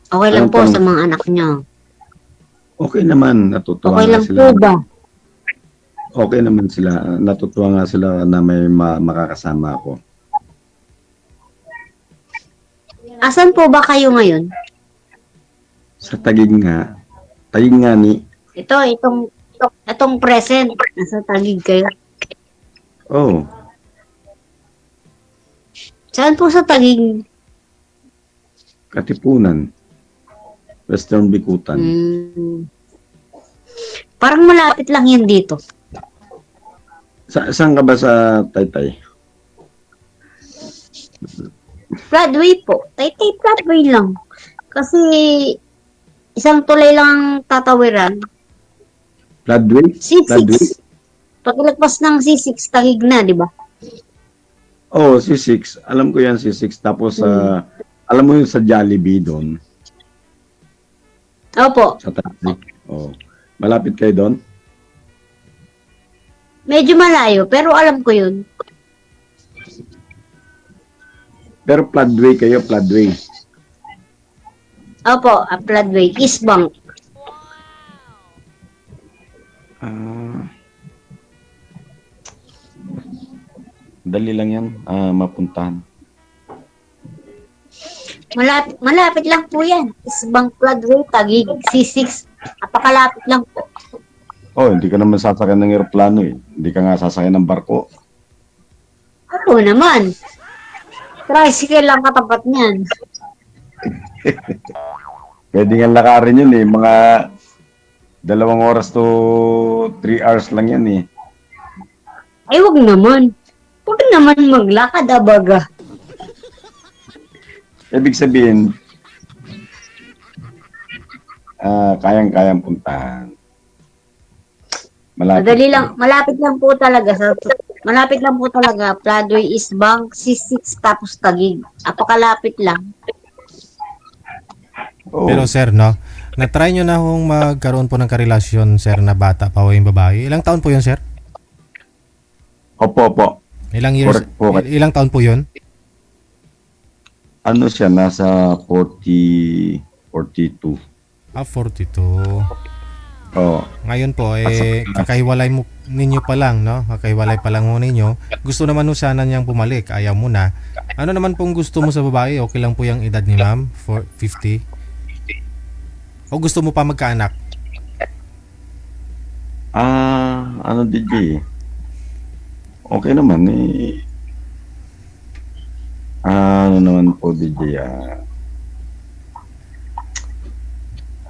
Okay lang po sa mga anak nyo. Okay naman, natutuwa Okay nga lang sila. po ba? Okay naman sila. Natutuwa nga sila na may makakasama ako. Asan po ba kayo ngayon? Sa Taguig nga. Taguig nga ni. Itong present. Nasa Taguig kayo. Oh, Saan po sa Taguig? Katipunan. Western Bikutan. Parang malapit lang yan dito. Saan ka ba sa Taytay? Floodway po. Taytay floodway lang. Kasi isang tulay lang ang tatawiran. Floodway? Floodway? C6. Pagilagpas ng C6, Taguig na, di ba? Oh, C6. Alam ko yan, C6. Tapos, alam mo yung sa Jollibee doon? Opo. Sa Taguig. Oh. Malapit kayo doon? Medyo malayo, pero alam ko yun. Pero floodway kayo, floodway. Opo, floodway. East Bank. Dali lang yan, mapuntahan. Malapit lang po yan. East Bank floodway, Taguig, C6. Napakalapit lang po. Oh, hindi ka naman sasakyan ng eroplano eh. Hindi ka nga sasakyan ng barko. Oo naman. Tricycle lang katapat niyan. Pwede nga lakarin yun eh. Mga 2 oras to 3 hours lang yan eh. Ay, wag naman. Huwag naman maglakad, abaga. Ibig sabihin, kayang-kayang puntahan. Malapit lang po talaga. Malapit lang po talaga. Floodway, East Bank, C6, tapos Taguig. Apakalapit lang. Pero sir, no, na-try nyo na hong magkaroon po ng karelasyon, sir, na bata pa o yung babae. Ilang taon po yun, sir? Opo. Ilang years? Po. Ilang taon po yun? Ano siya? Nasa 42. 42. Oo. Ngayon po, kakahiwalay mo ninyo pa lang, no? Kakahiwalay pa lang mo ninyo. Gusto naman mo sana niyang bumalik. Ayaw mo na. Ano naman pong gusto mo sa babae? Okay lang po yung edad ni ma'am? 50? O gusto mo pa magkaanak? Ano DJ? Okay naman eh. Ano naman po DJ?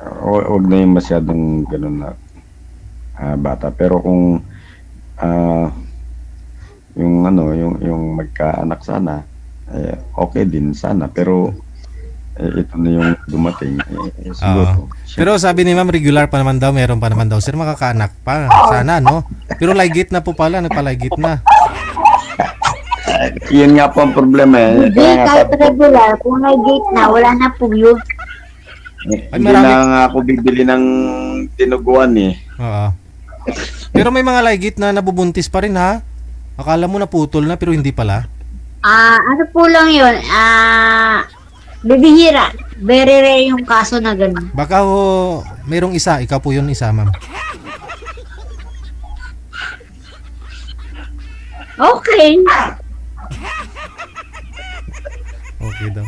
Huwag na yung masyadong ganun na bata. Pero kung yung magkaanak sana, okay din sana. Pero ito na yung dumating. Siguro. Pero sabi ni ma'am, regular pa naman daw, meron pa naman daw. Sir, makakaanak pa. Sana, no? Pero ligit na po pala, nagpaligit na. Yan nga po ang problema eh. Hindi, kahit regular, kung may gate na, wala na po yun. Hindi na nga ako bibili ng tinuguan eh. Oo. Pero may mga ligit na nabubuntis pa rin ha? Akala mo naputol na pero hindi pala. Ano po lang yun? Bibihira. Very rare yung kaso na gano'n. Baka mayroong isa, ikaw po yun isa, ma'am. Okay. Okay daw.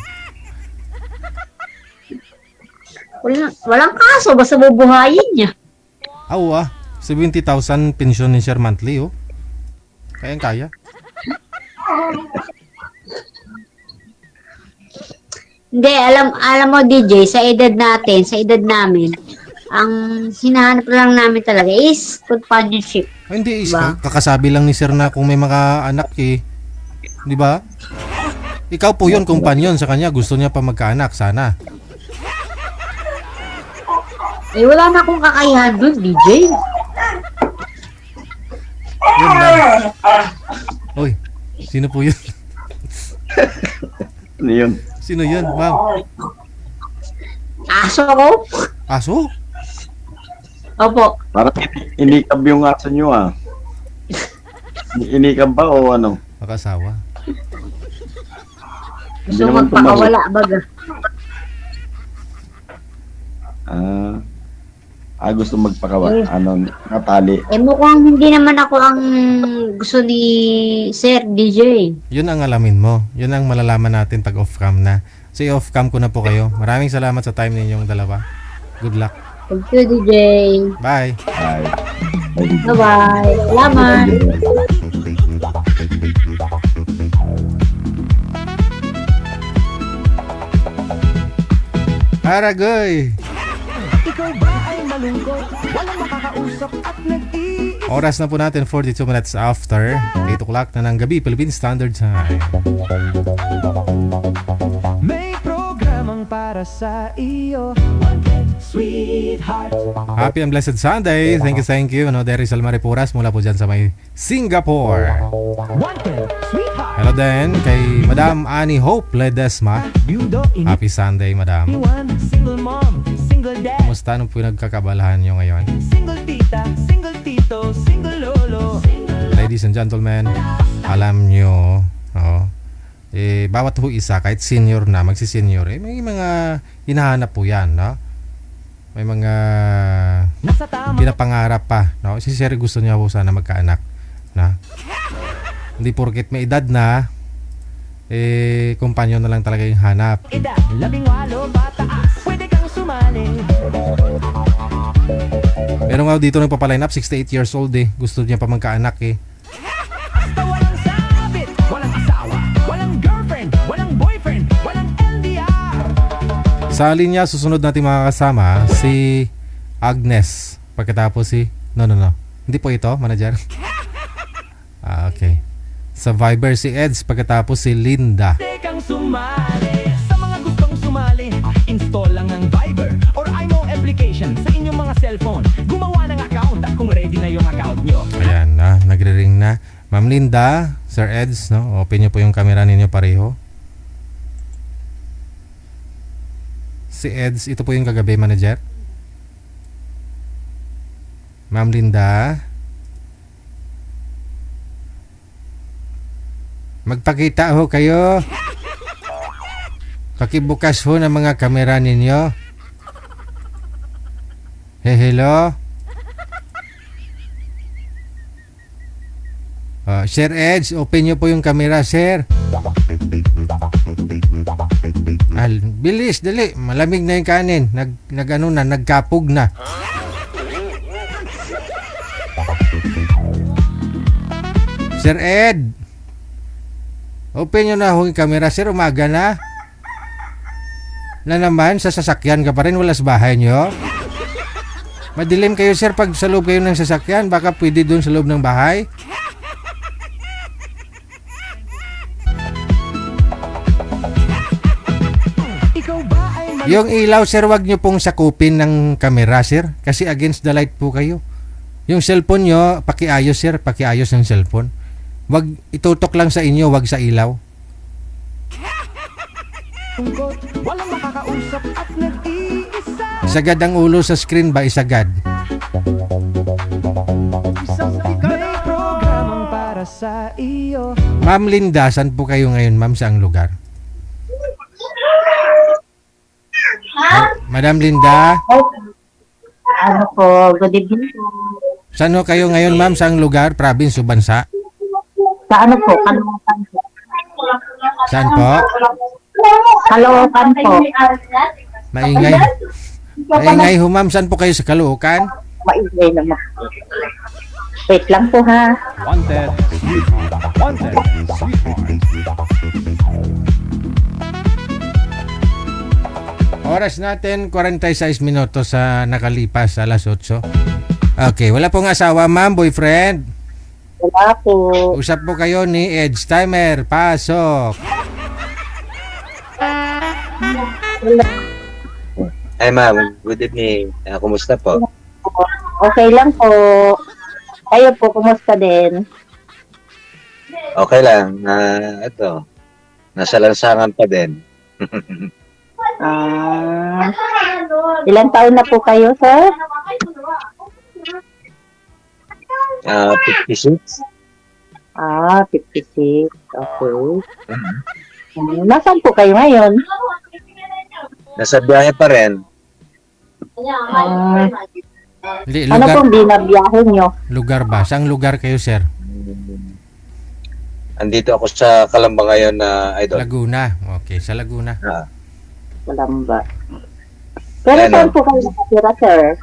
Walang kaso, basta bubuhayin niya. 70,000 pensyon ni Sir monthly, oh. Kaya. Hindi, alam mo DJ, sa edad natin, sa edad namin, Ang hinahanap lang namin talaga is companionship. Ay, hindi, Diba? kakasabi lang ni sir na kung may mga anak eh. Di ba? Ikaw po yun, kumpanyon sa kanya. Gusto niya pa magkaanak, sana. Eh, wala na akong kakayahan dun, DJ. Yun lang. Oy, sino po yun? Ano yun? Sino yun, ma'am? Aso ko? Aso? Opo. Parang inikab yung aso nyo ah. Inikab ba o ano? Makasawa. Gusto magpakawala, baga. Gusto magpakawa. Ano, natali. Eh, mukhang hindi naman ako ang gusto ni Sir DJ. Yun ang alamin mo. Yun ang malalaman natin pag off-cam na. So, off-cam ko na po kayo. Maraming salamat sa time ninyong dalawa. Good luck. Thank you, DJ. Bye. Bye. Bye-bye. Salamat. Aragoy! Ikaw ba ay malungkot? Walang makakausap at nag-iisip. Oras na po natin, 42 minutes after 8 o'clock na ng gabi, Philippine Standard Time. May programang para sa iyo. Sweetheart. Happy and blessed Sunday. Thank you. Ano, Derry Salmaripuras mula po dyan sa may Singapore. Hello din kay Madam Annie Hope Ledesma. Happy Sunday, Madam. Single mom, single dad, Kumusta? Anong po nagkakabalahan nyo ngayon? single tita, single tito, single lolo. Ladies and gentlemen, alam nyo, bawat ho isa, kahit senior na, magsisenior, may mga hinahanap po yan, no? May mga pinapangarap pa, no? Si Sir gusto niya po sana magkaanak, na? Hindi porket may edad na, kumpanyon na lang talaga yung hanap. Edad, 18 pataas, pwede kang sumali. Pero nga dito nagpapaline up, 68 years old eh. Gusto niya pa magkaanak eh. Basta walang sabit, walang asawa, walang girlfriend, walang boyfriend, walang LDR. Sa linya, susunod natin makakasama si Agnes. Pagkatapos si... No. Hindi po ito, manager. Okay. Sa Viber si Eds. Pagkatapos si Linda. Pwede kang sumali. Sa mga gustong sumali, install lang ang Viber or iMo application sa inyong mga cellphone. Gumawa ng account at kung ready na yung account nyo. Ayan na, nagre-ring na. Ma'am Linda, Sir Eds, no? Open nyo po yung camera ninyo pareho. Si Eds, ito po yung kagabi, manager. Ma'am Linda. Magpakita ho kayo. Pakibukas ho ng mga kamera ninyo. Hello? Sir Edge, open nyo po yung camera, sir. Bilis, dali. Malamig na yung kanin. Nagkapog na. Sir Ed, open nyo na ho yung camera, sir. Umaga na. Na naman, sa sasakyan ka pa rin. Wala sa bahay nyo. Madilim kayo, sir, pag sa loob kayo ng sasakyan. Baka pwede doon sa loob ng bahay. Yung ilaw, sir, wag nyo pong sakupin ng camera, sir. Kasi against the light po kayo. Yung cellphone nyo, pakiayos, sir. Pakiayos ng cellphone. Wag itutok lang sa inyo, wag sa ilaw. Walang makakausap at nag-iisa. Isagad ang ulo sa screen ba? Isagad. May programang para sa iyo. Ma'am Linda, saan po kayo ngayon, ma'am? Saang lugar? Madam Linda? Ano po, good evening po. Saan ho kayo ngayon, ma'am? Saang lugar? Province o bansa? Sa ano po, Caloocan po. Saan po? Caloocan po. Maingay. Maingay ho, ma'am. Saan po kayo sa Caloocan? Maingay naman. Wait lang po ha. Wanted. Wanted. Oras natin 46 minutos sa nakalipas alas 8. Okay, wala pong asawa, ma'am, boyfriend. Wala po. Usap po kayo ni Edge Timer. Pasok. Hi ma'am, good evening. Kumusta po? Okay lang po. Kayo po, kumusta din? Okay lang. Ito, nasa lansangan pa din. Ilang taon na po kayo, sir? 56. 56. Okay. Nasaan po kayo ngayon? Nasa biyahe pa rin. Ano pong binabiyahe nyo? Lugar ba? Saang lugar kayo, sir? Andito ako sa Calamba ngayon na idol. Laguna. Okay, sa Laguna. Calamba. Pero saan po kayo nakatira, sir?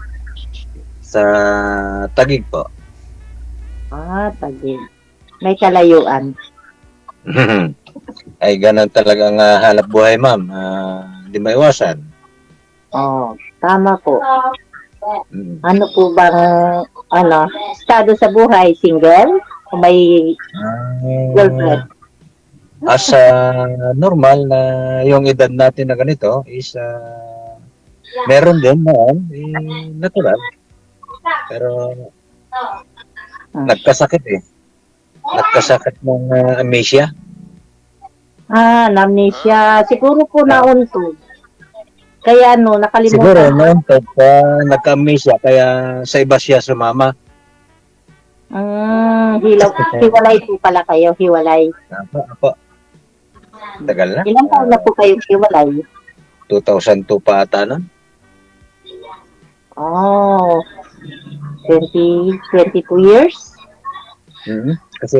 Sa Taguig po. Taguig. May kalayuan. Ay, ganun talagang hanap buhay, ma'am. Hindi maiwasan. Tama po. Ano po bang, estado sa buhay? Single? O may girlfriend? As normal na yung edad natin na ganito is meron din noon, natural. Pero nagkasakit eh. Nagkasakit ng amnesia. Amnesia. Siguro po nauntog. Kaya nakalimutan. Siguro nauntog pa nagka-amnesia kaya sa iba siya sumama. Hiwalay po pala kayo, hiwalay. Apo. Tagal na. Ilang taon na po kayo hiwalay? 2002 pa ata nun. 22 years? Kasi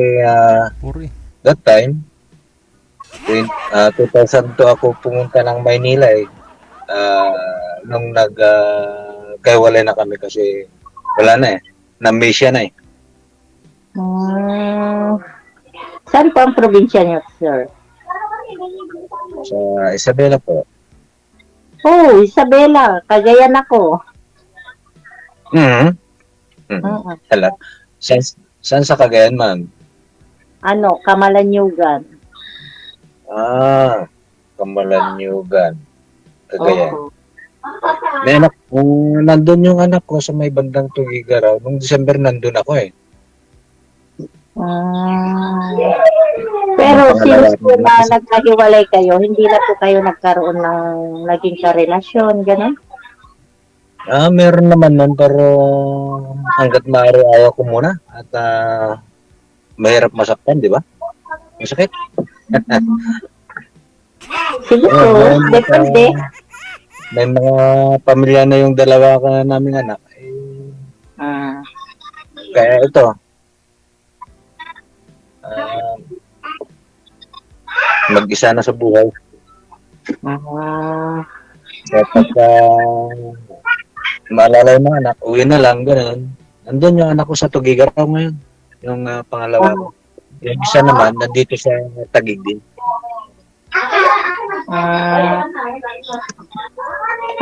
that time, 2002 ako pumunta ng Maynila eh. Nung nagkaiwalay na kami kasi wala na eh. Na-amnesia na eh. Saan po ang probinsya niyo, sir? Sa Isabela po. Isabela. Cagayan ako. Hala. Saan sa Cagayan, ma'am? Kamalanyugan. Kamalanyugan. Cagayan. May anak, nandun yung anak ko sa may bandang Tugigaraw. Nung December nandun ako eh. Pero since po na nagkahiwalay kayo, hindi na po kayo nagkaroon ng naging karelasyon, gano'n? Meron naman nun, pero hanggat maaari ayaw ko muna. At mahirap masaktan, di ba? Masakit. Siguro, depende. May mga pamilya na yung dalawa ka naming anak. Kaya ito, mag-isa na sa buhay. Kaya pagka maalala yung mga anak, uwi na lang, gano'n. Nandun yung anak ko sa Tugigaraw ngayon. Yung pangalawa ko. Yung isa naman, nandito sa Taguig din.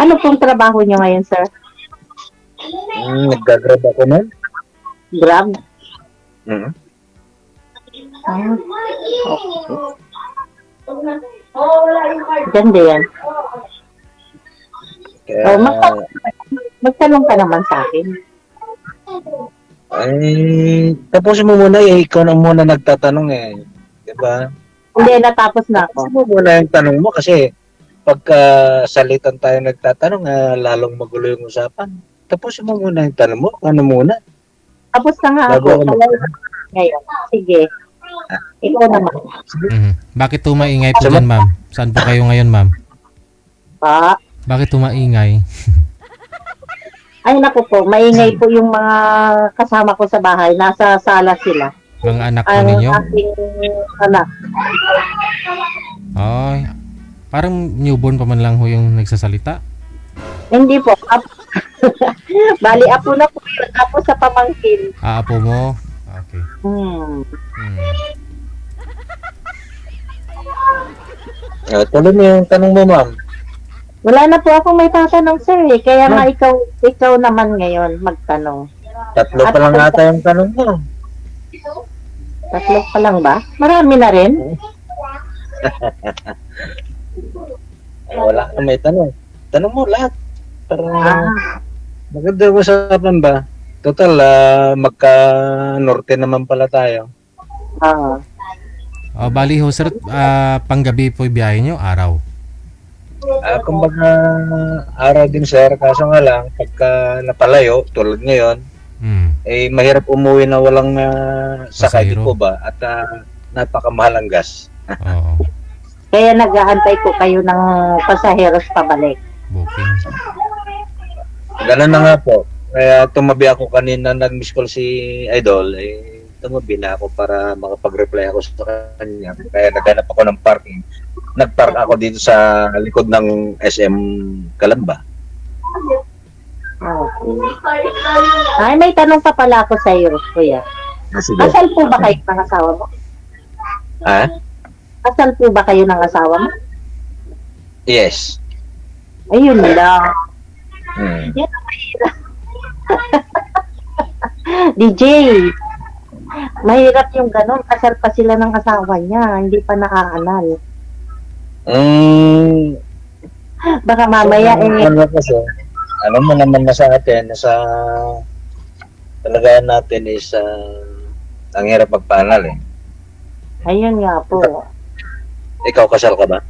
Ano pong trabaho niyo ngayon, sir? Nag-grab ako nun. Grab? Ganda yan. Magtanong ka naman sa akin. Tapusin mo muna eh. Ikaw na muna nagtatanong eh. Diba? Hindi, natapos na ako. Tapusin mo muna yung tanong mo kasi pagka salitan tayo nagtatanong, lalong magulo yung usapan. Tapusin mo muna yung tanong mo. Ano muna? Tapos na nga ako. Ngayon. Sige. Ikaw naman. Bakit tumaingay po dyan, ma'am? Saan po kayo ngayon, ma'am? Bakit tumaingay? Ay, naku po. Maingay po yung mga kasama ko sa bahay. Nasa sala sila. Mga anak po ninyo? Ang aking anak. Ay, parang newborn pa man lang ho yung nagsasalita. Hindi po. Bali, apo na po yun. Apo sa pamangkin. Apo mo? Okay. Tuloy mo yung tanong mo, ma'am. Wala na po akong may tatanong, sir, eh. Kaya nga ikaw naman ngayon magtanong. Tatlo pa lang ata yung tanong mo. Tatlo pa lang ba? Marami na rin. Wala ka may tanong. Tanong mo lahat. Para maganda usapan ba? Total, magka-norte naman pala tayo. Bali ho sir, panggabi po yung biyahe nyo, araw. Kumbaga, araw din sir, kaso nga lang, pagka napalayo, tulad ngayon, mahirap umuwi na walang sakay, di po ba? At napakamahal ang gas. Kaya nag-aantay ko kayo ng pasaheros pabalik. Booking. Ganun na nga po. Kaya tumabi ako kanina, nag-miss call si Idol, tumabi na ako para makapag-reply ako sa kanya. Kaya naghanap ako ng parking. Nag-park ako dito sa likod ng SM Calamba. Okay. Ay, may tanong pa pala ako sa iyo, kuya. Kasal po ba kayo ng asawa mo? Ha? Kasal po ba kayo ng asawa mo? Yes. Ayun lang. Yan ang mahirap. DJ, mahirap yung ganun. Kasal pa sila ng asawa niya. Hindi pa nakaaral. Baka mamaya ano mo naman na sa atin, sa talagayan natin is ang hirap magpanal eh. Ayun nga po. Ikaw kasal ka ba?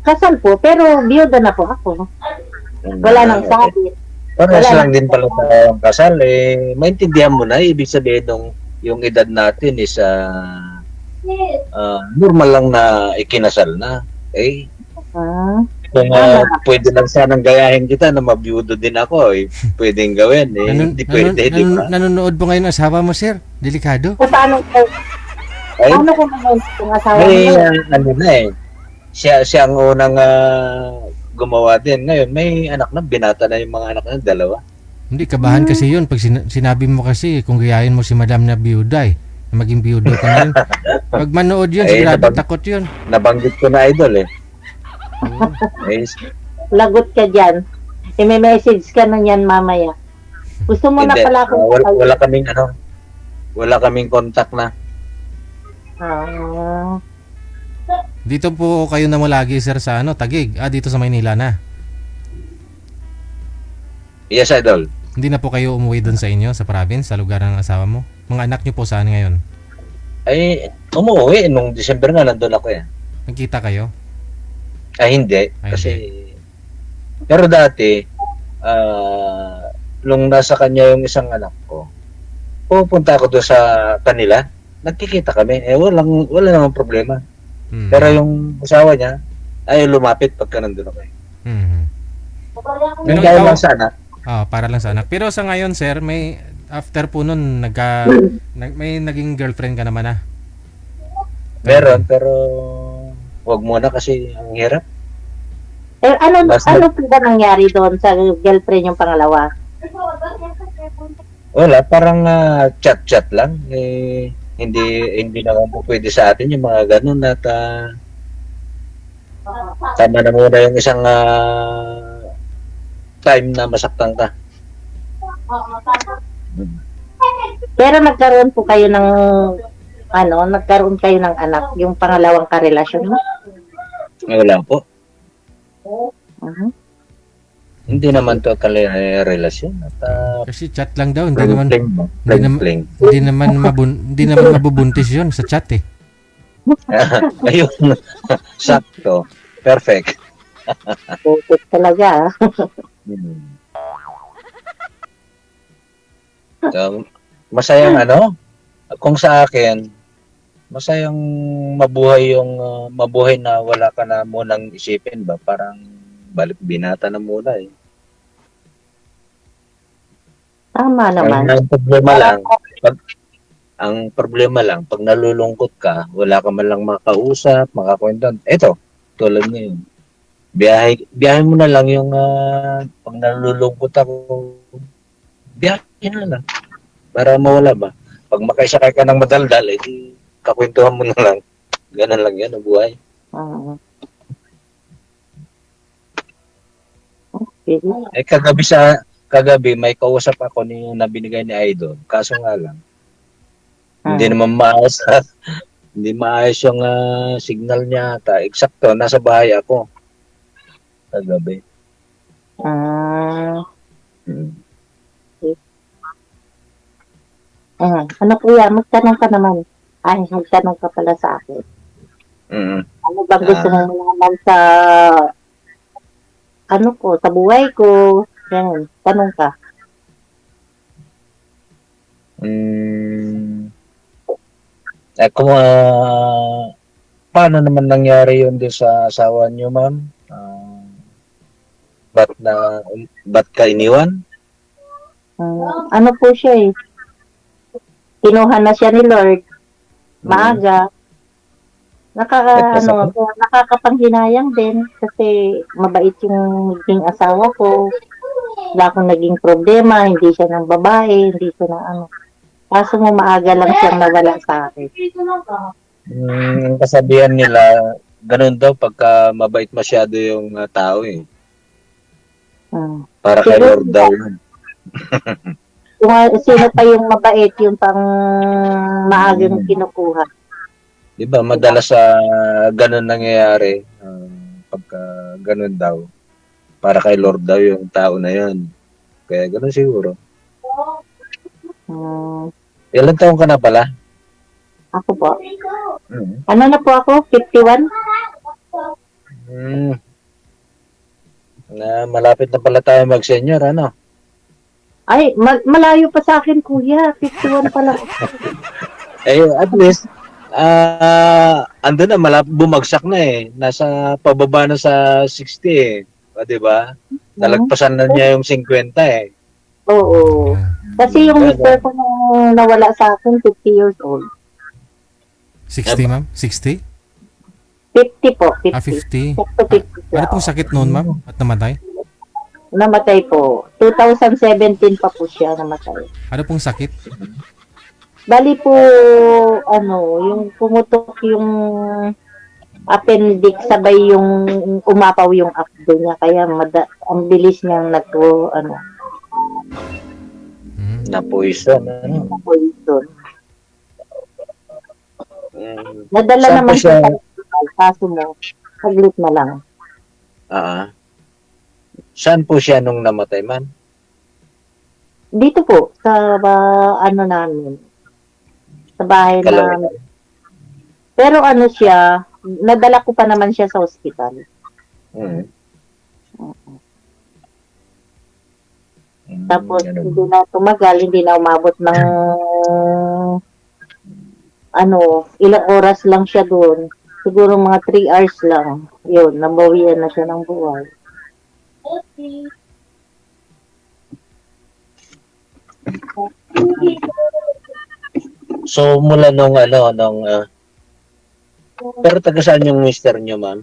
Kasal po, pero biyuda na po ako. Wala nang sabi. Parehas lang din pala tayong kasal eh. Maintindihan mo na, ibig sabihin nung yung edad natin is normal lang na ikinasal na. Eh, kung pwede lang sanang gayahin kita na mabiyudo din ako, pwedeng gawin eh. Hindi pwede, di ba? Nanonood po ngayon asawa mo, sir? Delikado? Paano kung yung asawa mo? Ano na eh. Siya ang unang gumawa din. Ngayon, may anak na, binata na yung mga anak na, dalawa. Hindi, kabahan kasi yun. Pag sinabi mo kasi, kung gayahin mo si madam na biyuda na maging biyuda ka na yun. Pag manood yun, sigurado takot yun. Nabanggit ko na, Idol eh. Lagot ka dyan. I-message ka na yan mamaya. Gusto mo na pala akong wala kaming contact na. Dito po kayo na mo lagi, sir, sa Taguig. Dito sa Maynila na. Yes, Idol. Hindi na po kayo umuwi doon sa inyo, sa province, sa lugar ng asawa mo? Mga anak niyo po saan ngayon? Ay, umuwi. Nung December nga, nandun ako eh. Nagkita kayo? Hindi. Kasi, pero dati, nung nasa kanya yung isang anak ko, pupunta ako doon sa kanila, nagkikita kami. Wala namang problema. Pero yung asawa niya, ay lumapit pagka nandun ako. Kaya lang sana. Para lang sa anak. Pero sa ngayon, sir, may after po nun, may naging girlfriend ka naman na? Meron, pero wag muna kasi ang hirap. Ano po ba nangyari doon sa girlfriend yung pangalawa? Wala, parang chat-chat lang. Hindi naman po pwede sa atin yung mga ganun at tama na muna yung isang time na masaktan ka. Pero nagkaroon po kayo ng nagkaroon kayo ng anak, yung pangalawang karelasyon mo? Wala po. Hindi naman totally relasyon at kasi chat lang daw, hindi naman mabubuntis 'yon sa chat eh. Ayun. Sakto. Perfect. Putik talaga. So, masayang kung sa akin, masayang mabuhay na wala ka na munang isipin ba, parang balik binata na muna eh. Tama naman. Ang problema lang, pag nalulungkot ka, wala ka man lang makausap, makakwento. Eto, tulad ngayon. Biyahe mo na lang yung pag nalulungkot ako, biyahe na lang. Para mawala ba? Pag makaisakay ka ng madaldal, kakwentuhan mo na lang. Ganun lang yan ang buhay. Kagabi may kausap ako na binigay ni Idol. Kaso nga lang, hindi naman maayos hindi maayos yung signal niya ata. Eksakto, nasa bahay ako. Kagabi. Ano kuya, magtanong ka naman. Ay, magtanong ka pala sa akin. Ano bang gusto mong malaman sa sa buhay ko? Yan, tanong ka. Paano naman nangyari yun doon sa asawa niyo, ma'am? Ba't ka iniwan? Ano po siya kinuha na siya ni Lord. Maaga. Nakakapanghinayang din kasi mabait yung naging asawa ko. Wala akong naging problema, hindi siya ng babae, hindi siya ng ano. Kaso mo maaga lang siyang nawala sa akin. Ang kasabihan nila, ganun daw pagka mabait masyado yung tao Para kay Lord daw yun. Kung sino pa yung mabait, yung pang maagang kinukuha. Diba, madalas sa ganun nangyayari, pagka ganun daw, para kay Lord daw yung tao na yun. Kaya ganun siguro. Ilan taon ka na pala? Ako po? Ano na po ako? 51? Malapit na pala tayo mag-senior, ano? Ay, malayo pa sa akin, kuya. 51 pa lang. At least, andun na, bumagsak na Nasa pababa na sa 60 O, diba? Nalagpasan na niya yung 50 Oo. Kasi yung mister ko nung nawala sa akin, 50 years old. 60, ma'am? 60? 50 po, 50. 50. 50 Ano pong sakit noon, ma'am? At namatay? Namatay po. 2017 pa po siya namatay. Ano pong sakit? Bali po, yung pumutok yung appendix, sabay yung umapaw yung abdo niya. Kaya ang bilis niyang na-poison. Na-poison. Nadala naman siya. Kaso mo, saglit na lang. Saan po siya nung namatay, man? Dito po, sa namin. Sa bahay namin. Pero siya, nadala ko pa naman siya sa ospital. Tapos, hindi na tumagal, hindi na umabot ng ilang oras lang siya doon. Siguro mga 3 hours lang. Yun, nabawian na siya ng buhay. So, mula pero taga saan yung mister nyo, ma'am?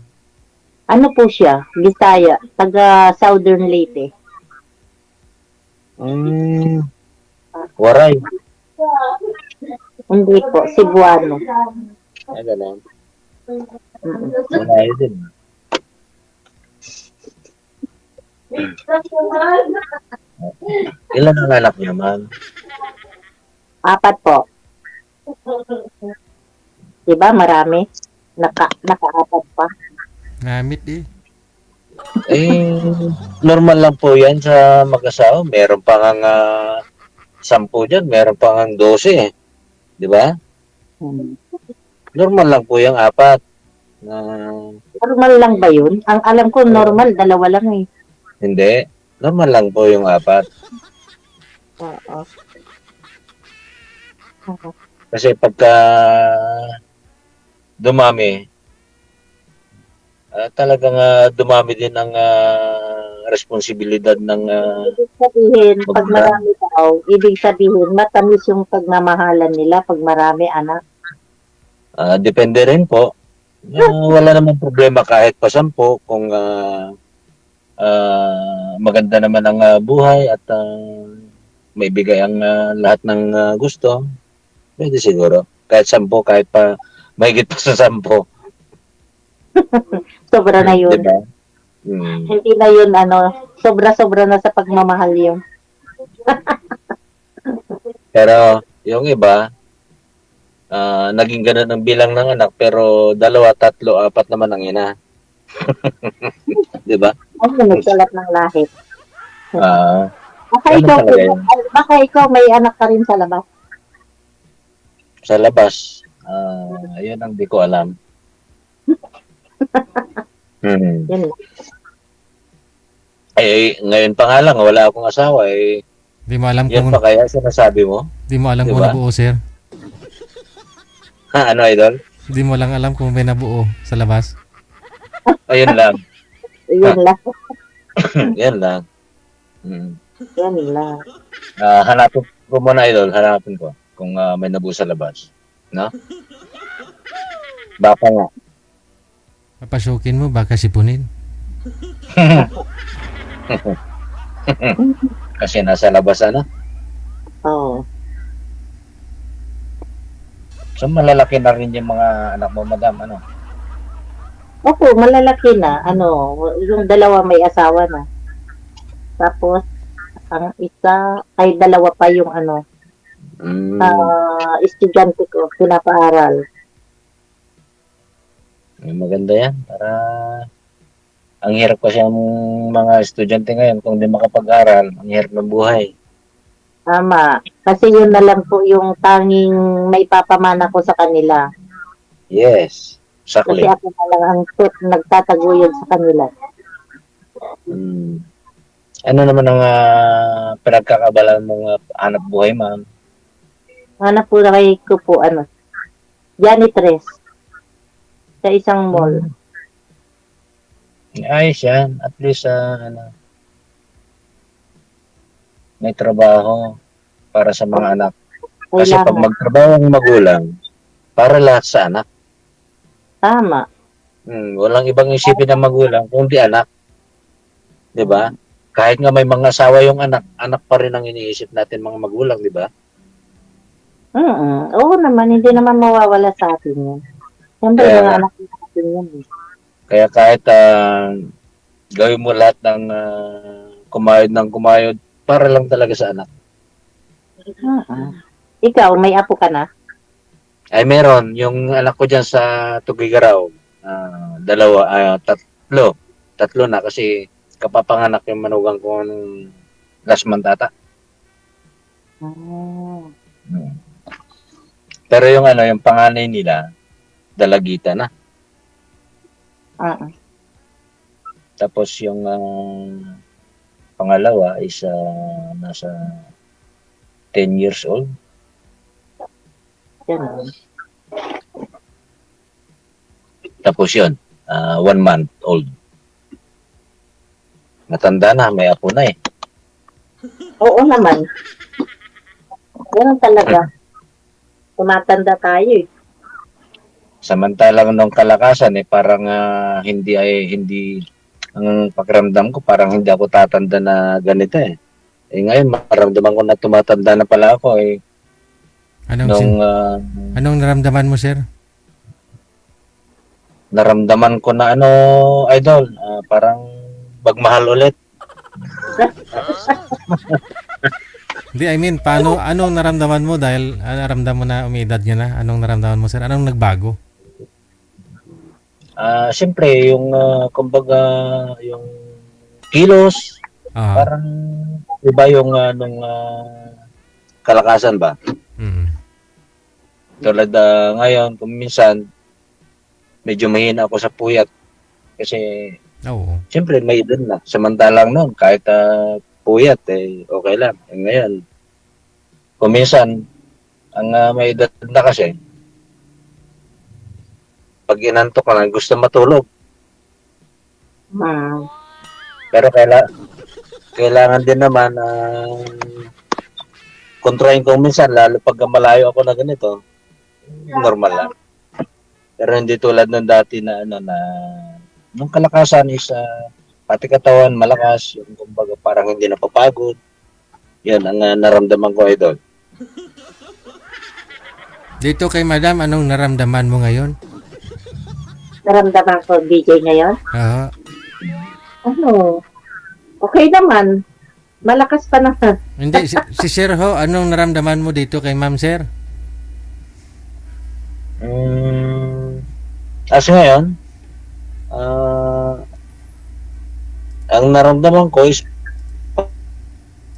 Ano po siya? Bisaya. Taga Southern Leyte. Waray. Hindi po. Cebuano. Ganun. Waray din. Ilan ang anak niya, ma'am? 4 po. Diba, marami? Naka-4 pa. Ngamit Normal lang po yan sa mag-asawa. Meron pa nga 10 dyan, meron pa nga 12 Di ba? Normal lang po yung 4. Normal lang ba yun? Ang alam ko, normal, 2 lang Hindi. Normal lang po yung 4. Oo. Kasi pagka dumami, talagang dumami din ang responsibilidad ng ibig sabihin, pag marami tao, ibig sabihin, matamis yung pagmamahalan nila pag marami anak. Depende rin po. Wala namang problema kahit pa 10 kung maganda naman ang buhay at may bigay ang lahat ng gusto. Pwede siguro. Kahit 10, kahit pa mahigit pa sa 10. Sobra na yun. Diba? Hindi na yun, sobra-sobra na sa pagmamahal yun. Pero yung iba, naging ganun ang bilang ng anak, pero 2, 3, 4 naman ang ina. Di ba? Ay, nagsalat ng lahi. Ganun talaga yun. Baka ikaw may anak ka rin sa labas. Sa labas, ayun ang di ko alam. Yun. Ay, ngayon pa nga lang, wala akong asawa. Di mo alam Yan kung pa kaya sinasabi mo? di mo alam kung Diba? nabuo, sir. Ha, ano, idol? Di mo lang alam kung may nabuo sa labas. Ayun lang. Yun lang. Yan lang. Yan lang. Hanapin ko muna, idol. Hanapin ko kung may nabuo sa labas. No? Baka nga. Papasukin mo, baka sipunin. Kasi nasa labas, ano? Oo. So, malalaki na rin yung mga anak mo, madam, ano? Opo, malalaki na. Yung 2 may asawa na. Tapos, ang isa, ay 2 pa yung estudyante ko, pinapaaral. Maganda yan. Para ang hirap kasi ang mga estudyante ngayon kung di makapag-aral, ang hirap ng buhay. Tama. Kasi yun na lang po yung tanging may papamana ko sa kanila. Yes. Exactly. Kasi ako na lang ang nagtataguyod sa kanila. Ano naman ang pinagkakabalan mong hanap buhay, ma'am? Hanap po na ko po, janitress. Sa isang mall. Ayos yan. At least, may trabaho para sa mga anak. Kasi pag magtrabaho ang magulang, para lahat sa anak. Tama. Walang ibang isipin ng magulang kundi anak. 'Di ba? Kahit nga may mga asawa yung anak, anak pa rin ang iniisip natin mga magulang, 'di ba? Oo naman, hindi naman mawawala sa atin yun. Siyempre, mga anak natin yun. Kaya kahit gawin mo lahat ng kumayod para lang talaga sa anak. Ikaw, may apo ka na? Ay meron, yung anak ko dyan sa Tugigaraw, 2, 3 na kasi kapapanganak yung manugang ko nung last month ata. Pero yung yung panganay nila, dalagita na. Tapos yung pangalawa is nasa 10 years old. Tapos yun, 1 month old. Matanda na, may apo na eh. Oo naman. Ganun talaga. Tumatanda tayo eh. Samantalang nung kalakasan parang hindi ang pakiramdam ko parang hindi ako tatanda na ganito eh. Ngayon maramdaman ko na tumatanda na pala ako eh. Anong naramdaman mo, sir? Naramdaman ko na idol, parang magmahal ulit. Hindi, I mean, anong naramdaman mo dahil naramdaman mo na umidad niya na? Anong naramdaman mo, sir? Anong nagbago? Siyempre, yung kumbaga, yung kilos, parang iba yung nung kalakasan ba? Tulad ngayon, kung minsan, medyo mahina ako sa puyat. Kasi, siyempre, may edad na. Samantalang noon, kahit puyat, okay lang. Ngayon, kung minsan, ang may edad na kasi, pag inantok ka na, gusto matulog. Pero kailangan din naman kontrahin ko minsan, lalo pag malayo ako na ganito, normal lang. Pero hindi tulad nung dati na nung kalakasan is pati katawan malakas, yung kumbaga parang hindi napapagod. Yan ang naramdaman ko idol. Dito kay madam, anong naramdaman mo ngayon? Naramdaman ko DJ ngayon? Ano, okay naman. Malakas pa naman. Hindi, si Sir ho, anong naramdaman mo dito kay Ma'am Sir? Kasi ngayon, ang naramdaman ko is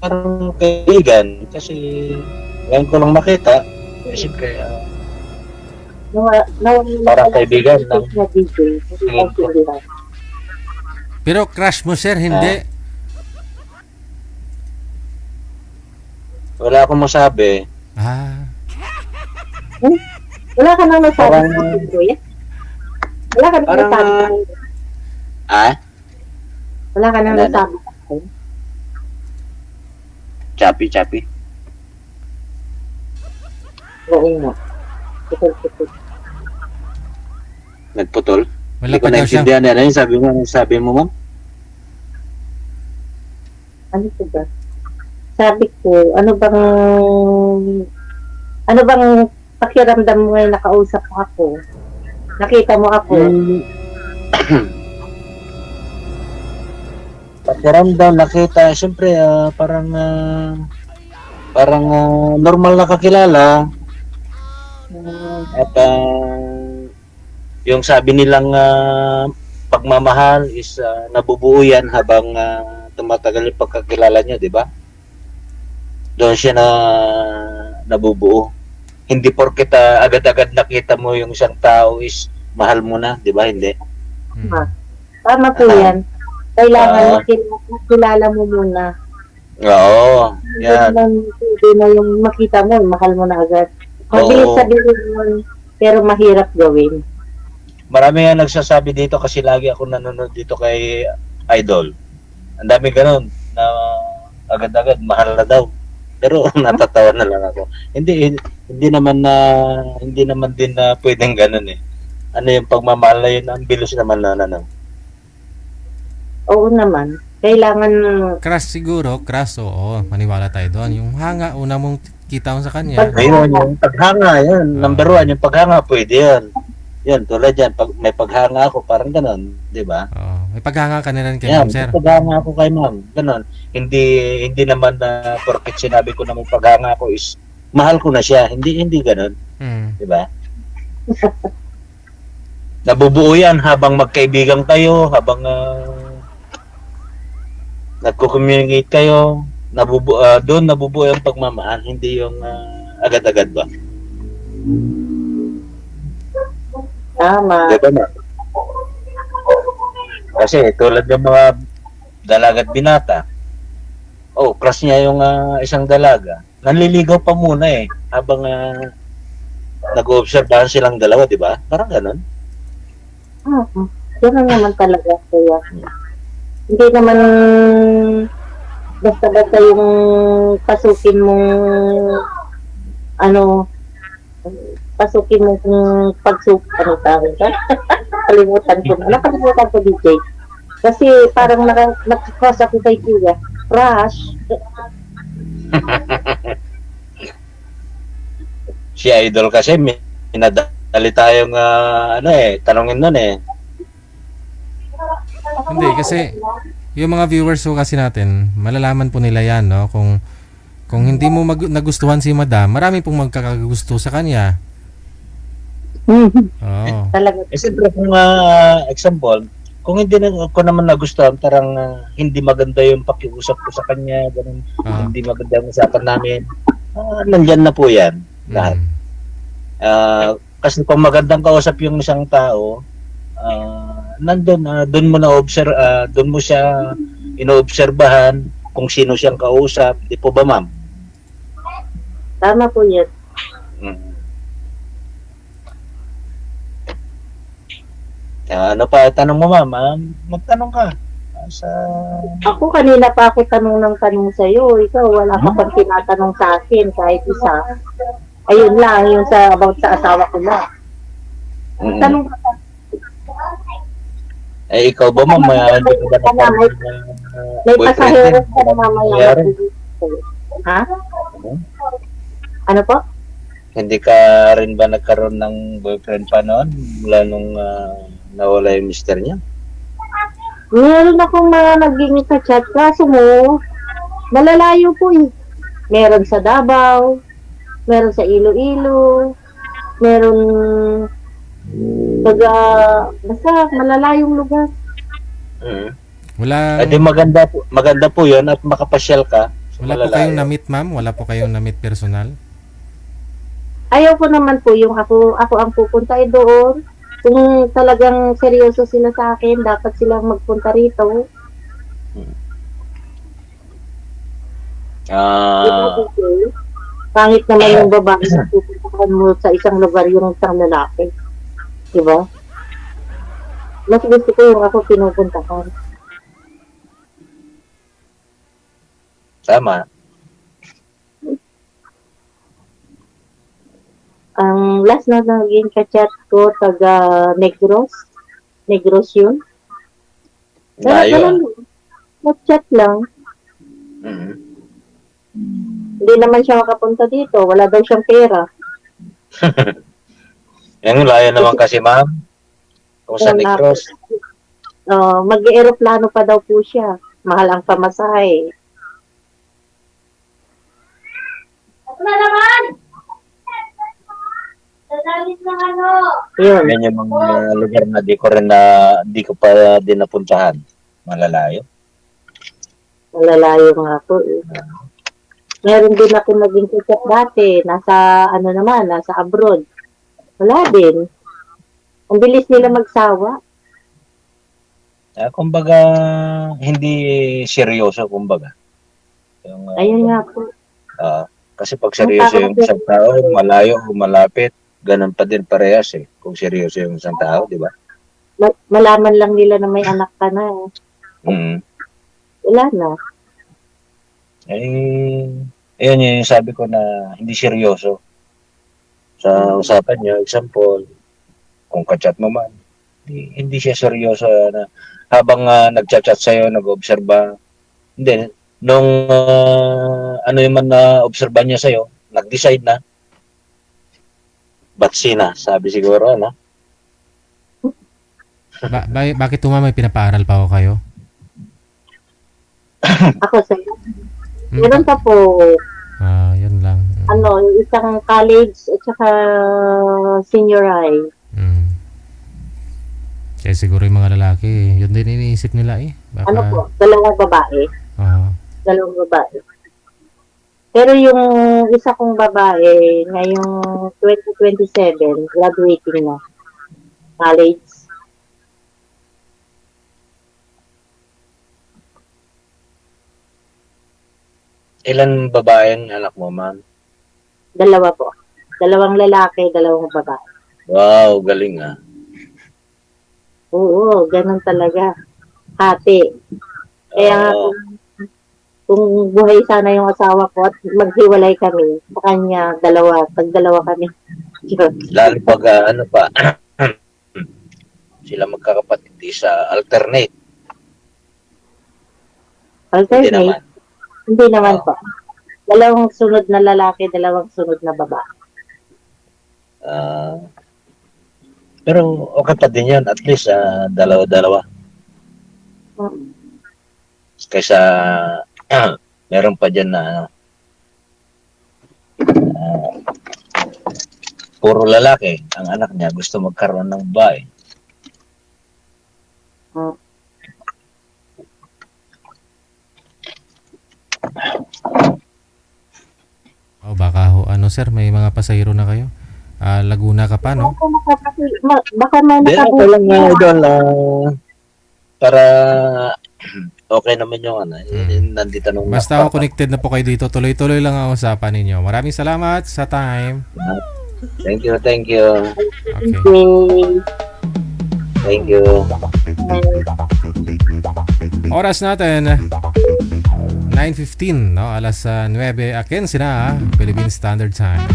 parang kaibigan kasi ngayon ko lang makita. Siyempre, parang kaibigan ng tingin ko. Pero crush mo, Sir, hindi? Wala akong masabi. Wala ka nang nasabi Parang- sa akin, kuya? Wala ka nang Parang, nasabi sa akin? Wala ka nang Wala na. nasabi sa akin? Chappy. Oo nga. Putol-putol. Nagputol? Wala Hindi ko pa daw siya. naintindihan. Ano yung sabi mo, ma'am? Ano ko ba? Sabi ko, ano bang pakiramdam mo ngayon nakausap mo ako? Nakita mo ako? Pakiramdam, nakita, siyempre, parang normal na kakilala. At yung sabi nilang pagmamahal is nabubuo yan habang tumatagal yung pagkakilala niyo, di ba? Doon siya nabubuo. Hindi porket agad-agad nakita mo yung isang tao is mahal mo na, di ba? Hindi. Tama po yan. Kailangan makilala mo muna. Oo. Yan. Hindi na yung makita mo, mahal mo na agad. Mabilis Oo. sabihin mo, pero mahirap gawin. Marami nga nagsasabi dito kasi lagi ako nanonood dito kay Idol. Ang dami ganun na agad-agad mahal na daw. Pero natatawa na lang ako. Hindi naman din na pwedeng ganun eh. Ano yung pagmamahal na yun, ang bilis naman na Oo naman. Kailangan Crush siguro, crush, oo. Maniwala tayo doon. Yung hanga, una mong kita mo sa kanya. Ayun, yung paghanga, yun. Number one, yung paghanga, pwede yan. Yan, tulad yan, pag may paghanga ako, parang ganun, di ba? May paghanga ka na rin kay Yan, Ma'am Sir. may paghanga ako kay ma'am, ganun. Hindi naman na porket sinabi ko na may paghanga ako is mahal ko na siya. Hindi ganun. Di ba? Nabubuo yan habang magkaibigan kayo, habang nagko-communicate kayo, doon nabubuo yung pagmamahal, hindi yung agad-agad ba? Tama. Diba na? Kasi tulad ng mga dalaga at binata, crush niya yung isang dalaga, nanliligaw pa muna eh, habang nag-oobserbahan silang dalawa, di ba? Parang ganun. Ganun naman talaga, kuya. Hindi naman basta-basta yung pasukin mong kung ano tawag ka? Nakalimutan ko, DJ. Kasi parang nakakross ako kay kuya. Crush. Si Idol kasi may pinadali tayong tanongin nun eh. Hindi, kasi yung mga viewers po kasi natin, malalaman po nila yan, no? Kung hindi mo nagustuhan si Madam, marami pong magkakagusto sa kanya. Oo. Siyempre kung example, kung hindi ko naman nagustuhan, parang hindi maganda yung pakiusap ko sa kanya, ganun, hindi maganda yung usapan namin, nandyan na po yan, lahat. Kasi kung magandang kausap yung isang tao, doon mo na-observe, doon mo siya inoobserbahan kung sino siyang kausap, di po ba ma'am? Tama po yan. Ano pa tanong mo ma'am? Magtanong ka. Ako kanina pa ako tanong ng tanong sa'yo. Ikaw, wala ka pang tinatanong sa akin kahit isa. Ayun lang, yung about sa asawa ko na. Tanong ka. Ikaw ba ma'am? Hindi ko ba May pasahero ka na mamaya. Ha? Ano po? Hindi ka rin ba nagkaroon ng boyfriend pa noon mula nung nawala yung mister niya? Meron akong mga naging ka-chat, kaso mo, malalayo po eh. Meron sa Davao, meron sa Iloilo, meron basta malalayong lugar. Wala, Di maganda po yun at makapasyal ka. wala po kayong na-meet, ma'am? Wala po kayong na-meet personal? Ayaw ko naman po yung ako ang pupunta doon. Kung talagang seryoso sila sa akin, dapat silang magpunta rito. Pangit naman yung babae na pupuntahan mo sa isang lugar yung isang lalaki. Diba? Mas gusto ko yung ako pinupuntahan. Tama. Ang last na naging ka-chat ko, taga Negros. Negros yun. Layo. Nag-chat lang. Hindi naman siya makapunta dito. Wala daw siyang pera. Yung layo naman kasi, ma'am. Kung sa Negros. Mag-aeroplano pa daw po siya. Mahal ang pamasahe. Ako na naman! Sadalit ng ano! Yun. Yan yung mga lugar na di ko pa din napuntahan. Malalayo. Malalayo nga po eh. Meron din ako naging ka-chat dati. Nasa abroad. Wala din. Ang bilis nila magsawa. Kumbaga, hindi seryoso, kumbaga. Ayun nga po. Kasi pag seryoso yung isang tao, malayo o malapit, ganun pa din parehas eh. Kung seryoso yung isang tao, di ba? Malaman lang nila na may anak ka na. Wala na. Ayun yung sabi ko na hindi seryoso. Sa usapan nyo, example, kung ka-chat mo man, hindi siya seryoso na habang nag-chat sa'yo, nag-obserba, hindi, nung ano yung man na obserba niya sa'yo, nag-decide na, batsi na, sabi siguro, ano? Bakit may pinapaaral pa ako kayo? Ako sa'yo. Meron pa po. Yun lang. Isang college at saka senior high. Kaya siguro yung mga lalaki, yun din iniisip nila eh. Baka... Ano po? Dalawang babae. Dalawang babae. Pero yung isa kong babae, ngayong 2027, graduating na. College. Ilan babae ang anak mo, ma'am? Dalawa po. Dalawang lalaki, dalawang babae. Wow, galing ah. Oo, ganun talaga. Hati. Kaya kung buhay sana yung asawa ko at maghiwalay kami, sa kanya, tag-dalawa kami. Lalo pag ano pa, sila magkakapatid sa alternate. Alternate? Hindi naman po. Dalawang sunod na lalaki, dalawang sunod na babae. Pero okay pa din yan, at least dalawa-dalawa. Kaysa meron pa dyan na puro lalaki, ang anak niya gusto magkaroon ng babae. Baka sir, may mga pasahero na kayo. Laguna ka pa, no? Baka may ako lang doon para okay naman yung nandito nung basta ako connected na po kayo dito. Tuloy-tuloy lang ang usapan ninyo. Maraming salamat sa time. Thank you. Okay. Thank you. Oras natin 9:15, no? Alas 9 akin sina, Philippine Standard Time.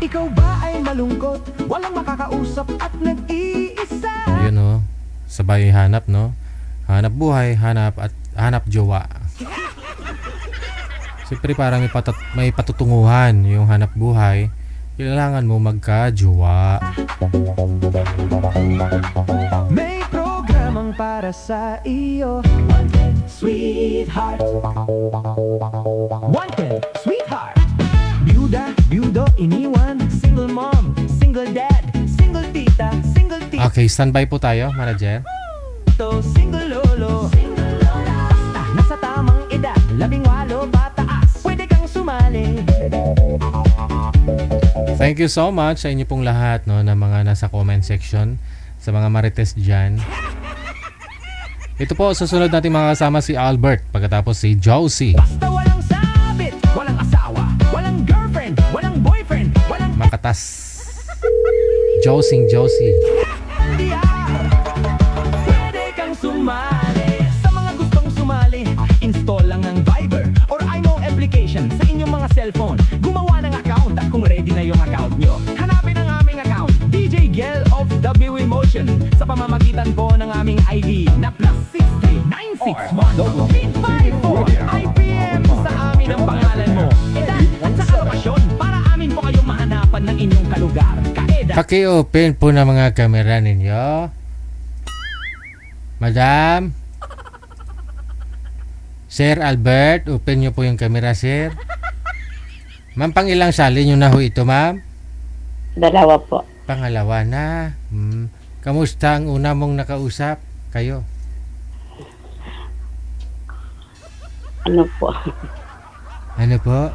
Ikaw ba ay malungkot? Walang makakausap at nag-iisa? Ayun, no? Sabay hanap, no? Hanap buhay, hanap jowa. Siyempre parang may patutunguhan yung hanap buhay. kailangan mo magka-jowa. May programang para sa iyo. Sweetheart. Wanted, sweetheart. Byuda, byudo, iniwan. Single mom, single dad, single tita, single tito, Okay, standby po tayo, manager. single lolo. Basta nasa tamang edad, 18 pataas, pwede kang sumali. Thank you so much sa inyo pong lahat, no, na mga nasa comment section, sa mga marites dyan. Ito po, susunod natin mga kasama si Albert, pagkatapos si Josie. Basta walang sabit, walang asawa, walang girlfriend, walang boyfriend, walang Makatas. Josie. pwede kang sumali. Sa mga gustong sumali, install lang ang Viber or iMo application sa inyong mga cellphone. Gumawa ng account at kung ready na yung account nyo, hanapin ang aming account, DJ Gel of W Emotion, sa pamamagitan po ng aming ID na +63961-854 IPM sa amin ang pangalan mo, edad at sa lokasyon para amin po kayong mahanapan ng inyong kalugar, kaedad. Paki-open po na mga kamera ninyo. Madam. Sir Albert, open nyo po yung camera, sir. Ma'am, pang ilang sali nyo na ho ito, ma'am? Dalawa po. Pangalawa na. Kamusta ang una mong nakausap? Kayo? Ano po? Ano po?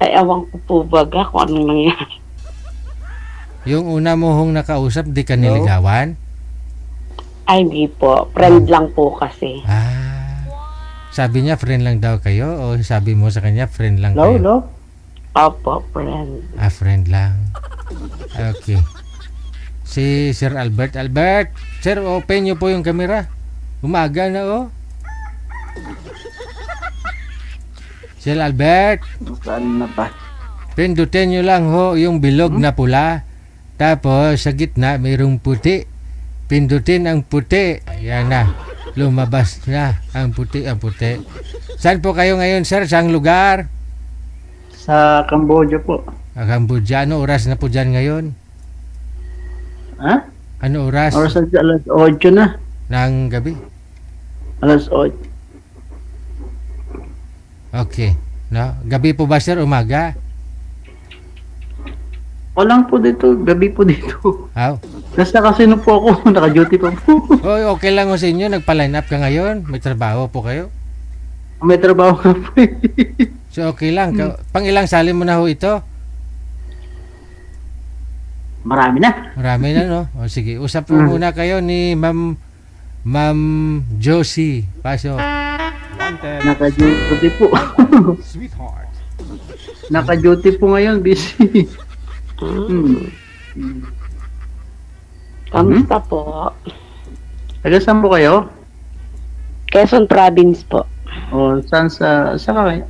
Ay, awang ko po baga kung anong nangyari. Yung una mo hong nakausap, di ka niligawan? Ay, hindi po. Friend lang po kasi. Sabi niya, friend lang daw kayo? O sabi mo sa kanya, friend lang kayo? Opo, friend. Friend lang. Okay. Si Sir Albert. Albert, sir, open nyo po yung camera. Umaga na, oh. Sir Albert. Saan na ba? Pindutin nyo lang ho yung bilog na pula. Tapos sa gitna mayroong puti. Pindutin ang puti. Ayan na. Lumabas na ang puti. Saan po kayo ngayon, sir? Saang lugar? Sa Cambodia po. Cambodia. Ano oras na po dyan ngayon? Ha? Ano oras? Oras na alas 8 na. Ng gabi? Alas 8. Okay. No? Gabi po ba, sir? Umaga? Walang po dito. Gabi po dito. Aw. Nasa casino po ako. Naka-duty pa po. Oy, okay lang ho sa inyo. Nagpa-line up ka ngayon. May trabaho po kayo. May trabaho ka po. So okay lang. Pang ilang sali mo na ho ito? Marami na. Marami na, no? O sige, usap po muna kayo ni Ma'am Josie. Pasok. Naka-duty po. Sweetheart. Naka-duty po ngayon. Busy. Kamusta po? Taga saan po kayo? Quezon Province po. O, saan ka ngayon?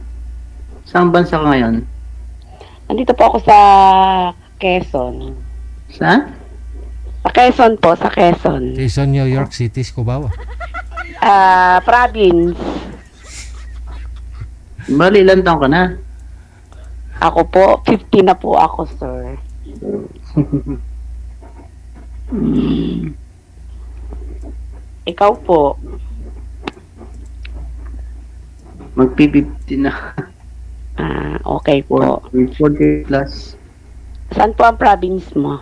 Saan bansa ka ngayon? Nandito po ako sa Quezon. Saan? Sa Quezon po, sa Quezon. Quezon, New York City, Cubao. Province. Bali, ilan taon ka na? Ako po, 50 na po ako, sir. Ikaw po. Magpi-50 na. Okay po. 40 plus. Saan po ang province mo?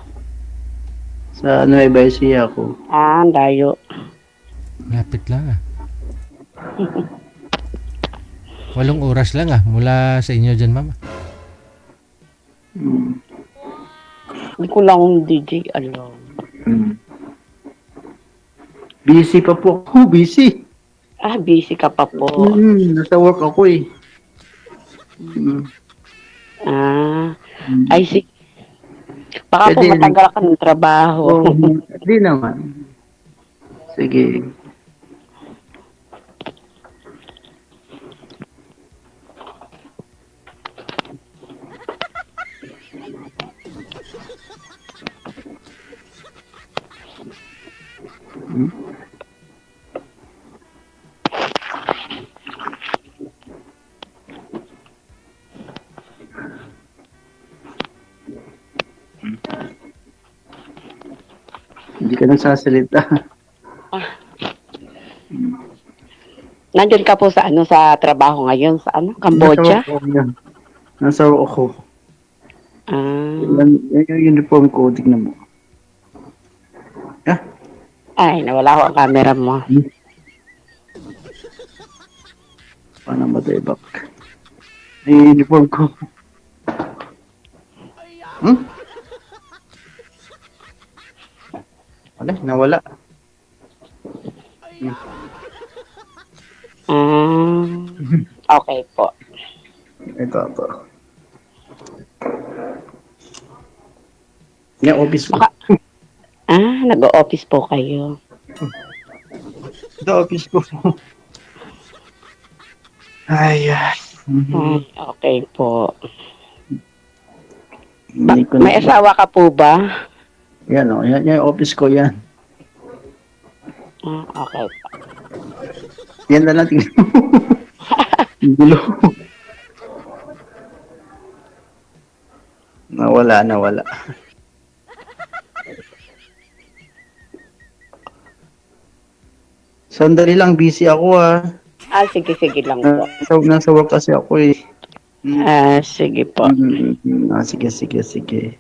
Sa Nueva Ecija ako. Ang layo. Lapit lang 8 oras lang mula sa inyo dyan, mama. Hindi ko lang DJ alam. Busy pa po ako. Busy. Busy ka pa po. Nasa work ako eh. I see. Baka po matagal ka ng trabaho. Hindi naman. Sige. Hindi ka nagsasalita. Nandun ka po sa sa trabaho ngayon sa Cambodia? Nasa ako. Yan yung uniform ko, tignan mo. Ay, nawala ko ang camera mo. Paano matibak? Yung uniform ko. Wala, nawala. Okay po. Ito. Yung office ko. Nag-o-office po kayo. Ito office ko. Ay. Okay po. May asawa ka po ba? Yan o, yan yung office ko yan. Okay po. Yan na lang, tingnan mo. Gulo. Nawala. Sandali lang, busy ako Sige lang po. Nasa work kasi ako eh. Sige po. Sige.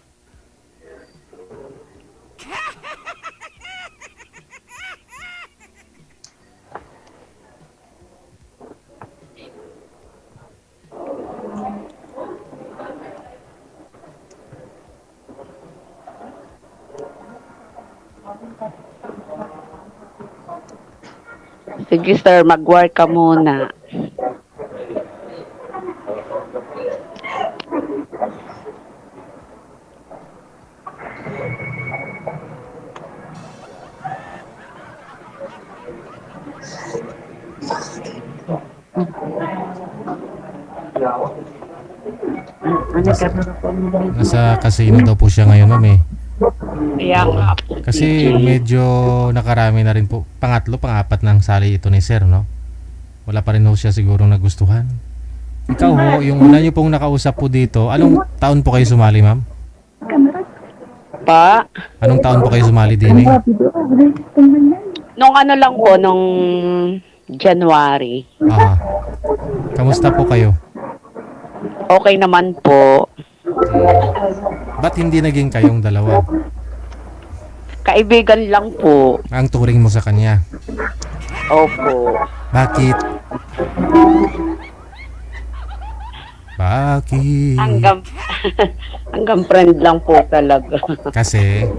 Sige sir, mag-work ka muna. Nasa casino daw po siya ngayon, ma'am eh. Kaya nga po. Kasi medyo nakarami na rin po. Pang-apat ng sali ito ni sir, no? Wala pa rin ho siya sigurong nagustuhan. Ikaw ho, yung una niyo pong nakausap po dito, anong taon po kayo sumali, ma'am? Pa? Anong taon po kayo sumali din eh? Nung lang po, nung January. Kamusta po kayo? Okay naman po. Ba't hindi naging kayong dalawa? Kaibigan lang po. Ang turing mo sa kanya? Opo. Bakit? Hanggang friend lang po talaga. Kasi?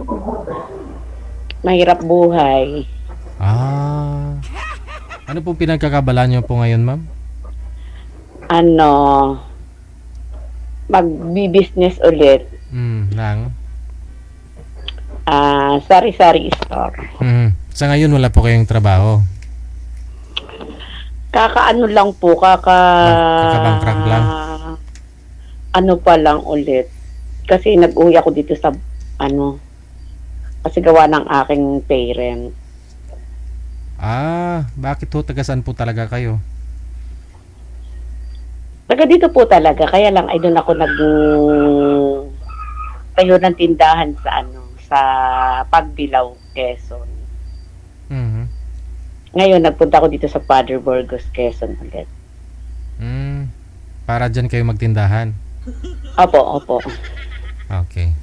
Mahirap buhay. Ano pong pinagkakabalan niyo po ngayon, ma'am? Magbi-business ulit. Sari-sari store. Sa ngayon wala po kayong trabaho? Kakaano lang po, Kakabangkrag lang? Pa lang ulit. Kasi nag-uwi ako dito sa kasi gawa ng aking parent. Bakit ho? Taga saan po talaga kayo? Taga dito po talaga, kaya lang ay doon ako tayo ng tindahan sa Pagbilao, Quezon. Ngayon nagpunta ako dito sa Padre Burgos, Quezon ulit. Para dyan kayo magtindahan? Opo. Okay.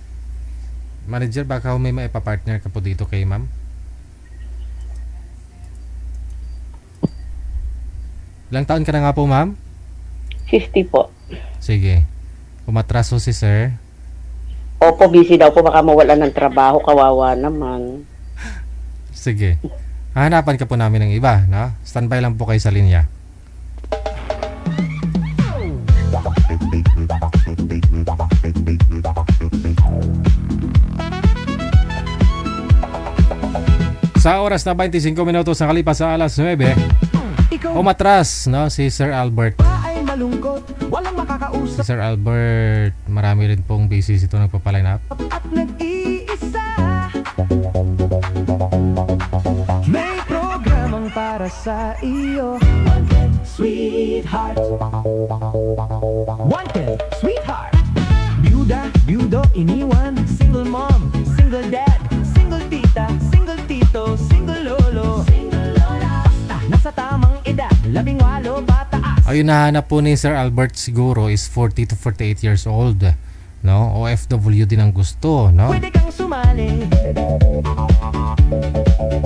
Manager, baka may maipapartner ka po dito kay ma'am? Ilang taon ka na nga po, ma'am? 50 po. Sige. Umatraso si sir. Opo, busy daw po. Baka mawalan ng trabaho. Kawawa naman. Sige. Hahanapan ka po namin ng iba, no? Standby lang po kayo sa linya. Sa oras na 25 minutos na kalipas sa alas 9, umatras, no, si Sir Albert. Si Sir Albert, marami rin pong busy ito nagpapaline up. May programang para sa iyo. Sweetheart. Wanted, sweetheart. Byuda, byudo, iniwan. Single mom, single dad, single tita, single 18 pataas. Ayun, nahanap po ni Sir Albert siguro is 40 to 48 years old. No? OFW din ang gusto, no? Pwede kang sumali.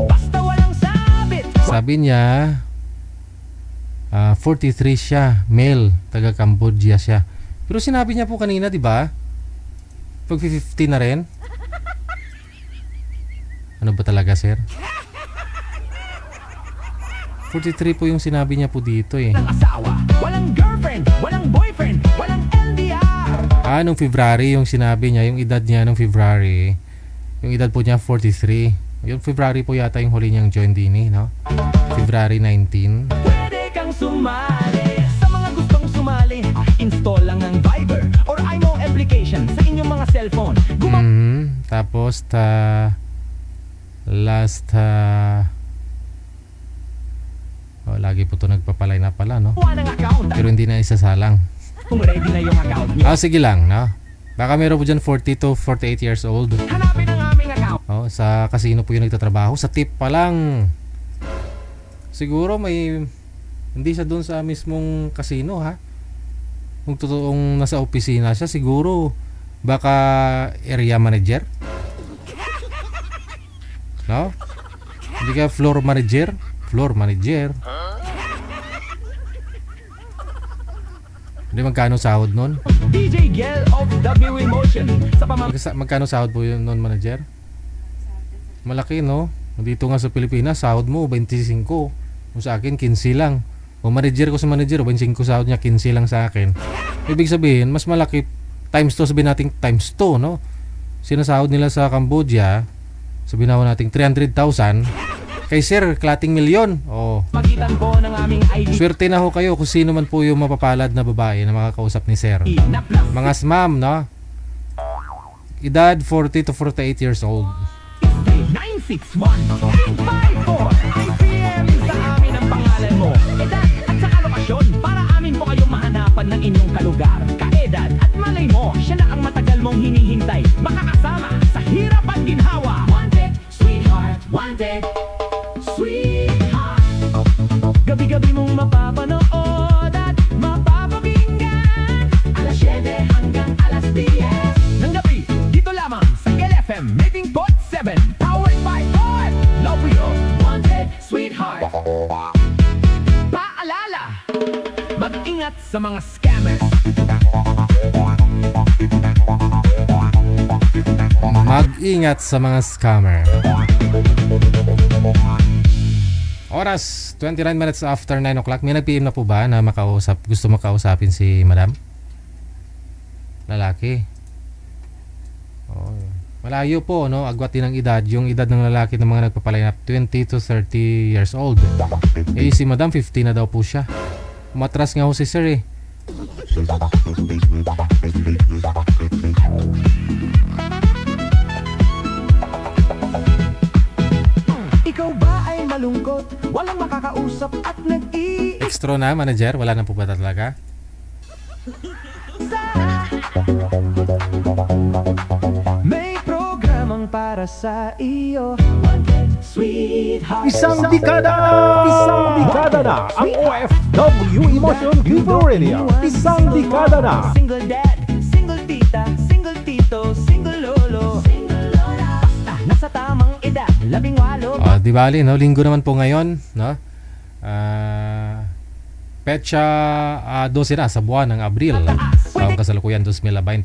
Basta walang sabit. Sabi niya 43 siya, male, taga Cambodia siya. Pero sinabi niya po kanina, di ba? Pag 50 na rin. Ano ba talaga, sir? 43 po yung sinabi niya po dito eh. Asawa, walang girlfriend, walang boyfriend, walang LDR. Nung February yung sinabi niya, yung edad niya nung February, yung edad po niya 43. Yung February po yata yung huli niyang join din eh, no? February 19. Pwede kang sumali. Sa mga gustong sumali, install lang ang Viber or IMO application sa inyong mga cellphone. Tapos lagi po to nagpapalay na pala, no? Pero hindi na isasalang. Kung ready na yung account niyo, sige lang, no? Baka meron po dyan 40 to 48 years old. hanapin ang aming account. Sa casino po yung nagtatrabaho. Sa tip pa lang. Siguro hindi siya doon sa mismong casino, ha? Kung totoong nasa opisina siya, siguro baka area manager. No? Hindi ka floor manager? Floor manager. Hindi, magkano sahod nun? DJ Gel of W Emotion. Magkano sahod po yun nun, manager? Malaki, no? Dito nga sa Pilipinas, sahod mo 25. Kung sa akin, 15 lang. O manager ko sa manager, 25 sahod niya, 15 lang sa akin. Ibig sabihin, mas malaki times 2, sabihin natin times 2, no? Sinasahod nila sa Cambodia, sabihin natin 300,000. Kay sir, klating milyon. Pagitan ko ng aming ID. Swerte na ho kayo kung sino man po yung mapapalad na babae na makakausap ni sir. Mga smam, no? Edad 40 to 48 years old. 961-854 IPM sa amin ang pangalan mo. Edad at saka lokasyon para amin po kayong mahanapan ng inyong kalugar. Kaedad at malay mo, siya na ang matagal mong hinihintay. Makakasama sa hirap at ginhawa. Wanted, sweetheart, wanted, sweetheart. Gabi-gabi mong mapapanood at mapapakinggan. Alas 7 hanggang alas 10 ng gabi, dito lamang sa LFM 18.7. Powered by Oil. Love you, wanted, sweetheart. Paalala, mag-ingat sa mga scammers. Mag-ingat sa mga scammer. Oras, 29 minutes after 9 o'clock. May nag-PM na po ba na gusto makausapin si madam? Lalaki. Malayo po, no? Agwat din ang edad. Yung edad ng lalaki ng mga nagpapalinap, 20 to 30 years old. Si madam, 50 na daw po siya. Matras nga ho si sir eh. Ikaw ba ay malungkot? Walang makakausap at Extra na, manager? Wala na po ba talaga? May programang para sa iyo. Sweetheart. Isang dekada na ang OFW Emotion Vivo Radio. Isang dekada na. Single dad, single tita, single tito, single lolo. Basta nasa tamang edad, 18. Di bali, no? Linggo naman po ngayon, no? Petsa 12 na sa buwan ng Abril. Taong kasalukuyan 2026.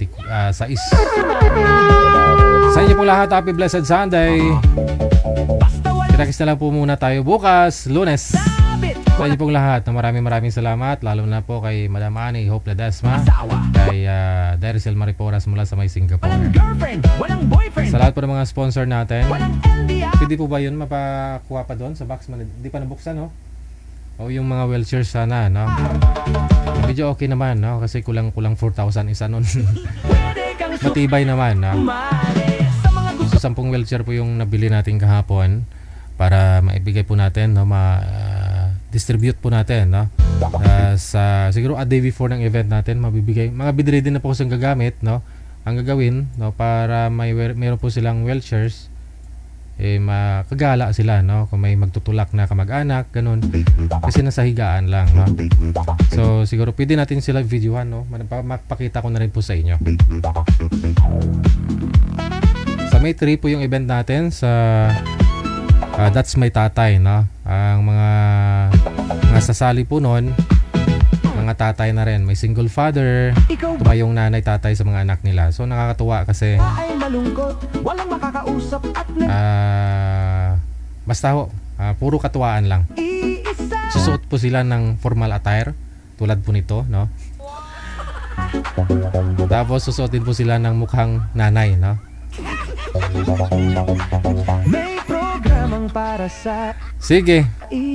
Sa inyo po lahat, happy blessed Sunday. Kitakis na lang po muna tayo bukas, Lunes. Sa inyo pong lahat, maraming salamat. Lalo na po kay Madam Ani Hope Ledesma, kay Daricel Mariporas mula sa may Singapore. Sa lahat po ng mga sponsor natin. Pwede po ba yun mapakuha pa doon sa box? Hindi pa nabuksan, no? O yung mga wheelchairs sana, no? Medyo okay naman, no? Kasi kulang 4,000 isa nun. Matibay naman, no? So 10 wheelchair po yung nabili natin kahapon para maibigay po natin, no? Distribute po natin, no? Sa siguro a day before ng event natin, mabibigay. Mga bedridden na po kasing gagamit, no? Ang gagawin, no, para meron po silang wheelchairs makagala sila, no? Kung may magtutulak na kamag-anak, ganun. Kasi nasa higaan lang, no? So, siguro pwede natin sila videohan, no? Mapakita ko na rin po sa inyo. Sa May 3 po yung event natin sa That's My Tatay, no? Ang mga sasali po nun, mga tatay na rin. May single father, tumayong nanay, tatay sa mga anak nila. So nakakatuwa kasi basta ho, puro katuwaan lang. Susuot po sila ng formal attire tulad po nito, no? Tapos susuotin po sila ng mukhang nanay, no? May programang para sa Sige,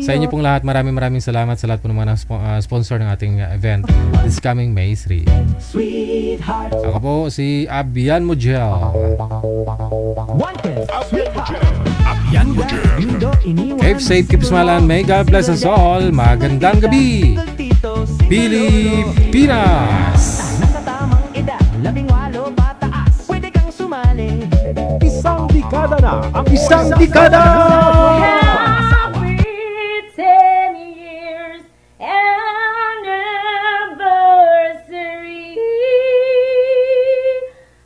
sa inyo pong lahat, maraming salamat sa lahat po ng mga sponsor ng ating event this coming May 3. Sweetheart. Ako po si Abian Mujel. Keep safe, keep smiling, may God bless us all. Magandang gabi, Pilipinas! Nasa tamang edad, 18 pataas, pwede kang sumali. Isang dekada na ang Isang dekada! Happy 10 years anniversary.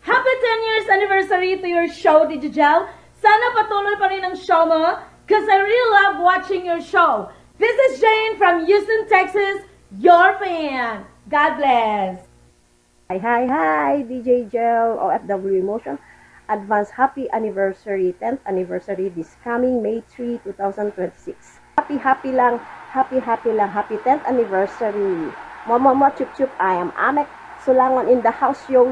Happy 10 years anniversary to your show, Digijel. Sana patuloy pa rin ang show mo because I really love watching your show. This is Jane from Houston, Texas, your fan. God bless. Hi, DJ Gel, OFW Emotion. Advance happy anniversary, 10th anniversary this coming May 3, 2026. Happy lang, happy 10th anniversary. Mama, chup, I am Amek Sulangon in the house, yo,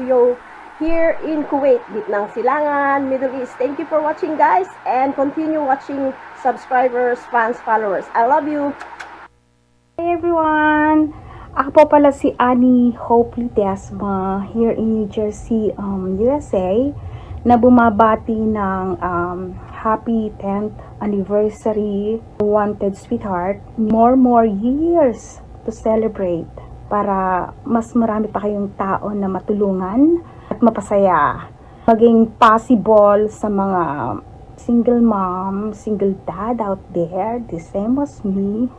here in Kuwait, Gitnang Silangan, Middle East. Thank you for watching, guys, and continue watching, subscribers, fans, followers. I love you. Hey everyone! Ako po pala si Annie Hope Litesma here in New Jersey, USA, na bumabati ng happy 10th anniversary Wanted Sweetheart. More years to celebrate para mas marami pa kayong tao na matulungan at mapasaya. Maging possible sa mga single mom, single dad out there, the same as me,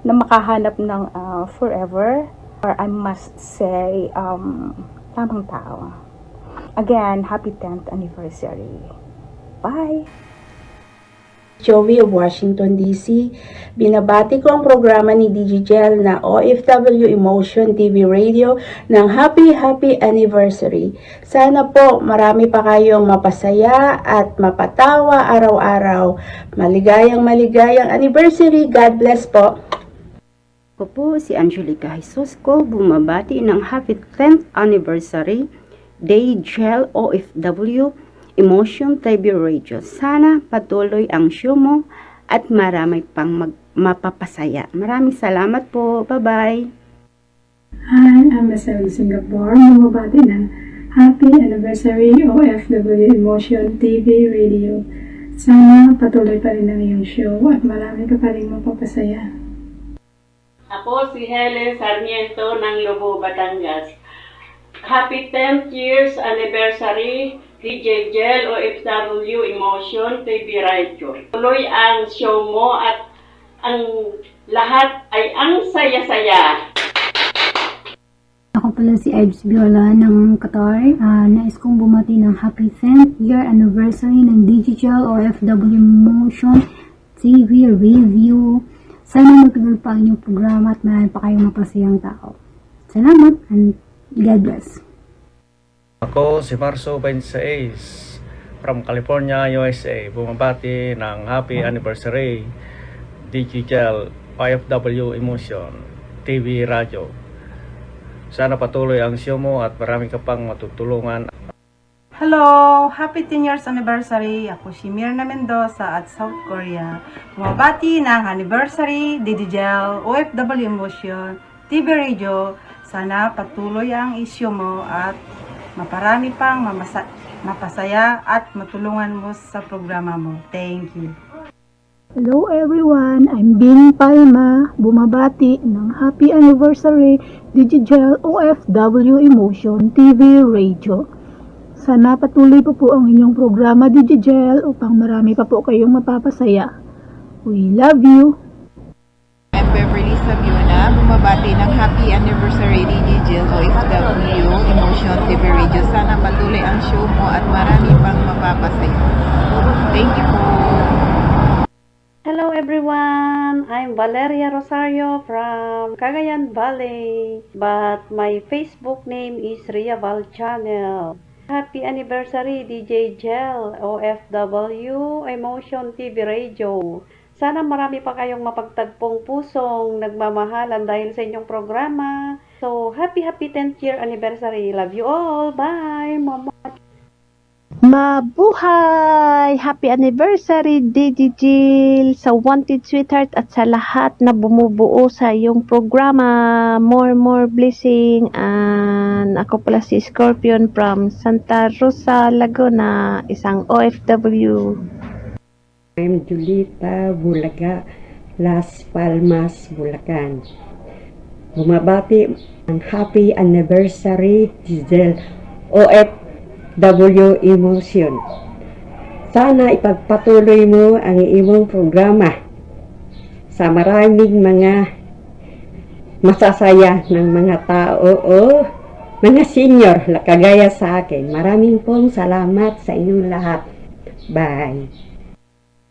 na makahanap ng forever, or I must say, tamang tao. Again, happy 10th anniversary. Bye! Joey of Washington, D.C. Binabati ko ang programa ni DigiGel na OFW Emotion TV Radio ng happy anniversary. Sana po marami pa kayong mapasaya at mapatawa araw-araw. Maligayang anniversary. God bless po. Ako po si Angelica Jesus ko, bumabati ng happy 10th anniversary DigiGel OFW Emotion TV Radio. Sana patuloy ang show mo at marami pang mapapasaya. Maraming salamat po. Bye-bye. Hi, I'm Marcel Singapore. Bumabati ng happy anniversary OFW Emotion TV Radio. Sana patuloy pa rin ang iyong show at marami ka pa rin mapapasaya. Ako si Helen Sarmiento ng Lobo, Batangas. Happy 10th years anniversary DJ Gel OFW Emotion TV Radio. Tuloy ang show mo at ang lahat ay ang saya-saya. Ako pala si Ives Viola ng Qatar. Nais kong bumati ng happy 10th year anniversary ng Digigel OFW Emotion TV Review. Sana magtuloy pa ang inyong programa at marami pa kayong mapasayang tao. Salamat and God bless. Ako si Marso 26 from California, USA. Bumabati ng happy anniversary DigiGel OFW Emotion TV Radio. Sana patuloy ang show mo at marami ka pang matutulungan. Hello! Happy 10 years anniversary! Ako si Mirna Mendoza at South Korea. Bumabati ng anniversary DigiGel OFW Emotion TV Radio. Sana patuloy ang issue mo at maparami pang mapasaya at matulungan mo sa programa mo. Thank you. Hello everyone, I'm Bing Palma, bumabati ng happy anniversary DigiGel OFW Emotion TV Radio. Sana patuloy po ang inyong programa Digigel upang marami pa po kayong mapapasaya. We love you! I'm Beverly Sabiona, bumabati ng happy anniversary Digigel OFW Emotion TV Radio. Sana patuloy ang show mo at marami pang mapapasaya. Thank you po. Hello everyone, I'm Valeria Rosario from Cagayan Valley, but my Facebook name is Ria Val Channel. Happy anniversary DJ Gel OFW Emotion TV Radio. Sana marami pa kayong mapagtagpong pusong nagmamahalan dahil sa inyong programa. So, happy 10th year anniversary. Love you all. Bye, Mama. Mabuhay! Happy anniversary, Digigel, sa Wanted Sweetheart at sa lahat na bumubuo sa iyong programa. More blessing. And ako pala si Scorpion from Santa Rosa, Laguna, isang OFW. I'm Julita Bulaga, Las Palmas, Bulacan. Bumabati ang happy anniversary, Giselle OFW Emotion. Sana ipagpatuloy mo ang iyong programa sa maraming mga masasaya ng mga tao o mga senior kagaya sa akin. Maraming pong salamat sa inyong lahat. Bye.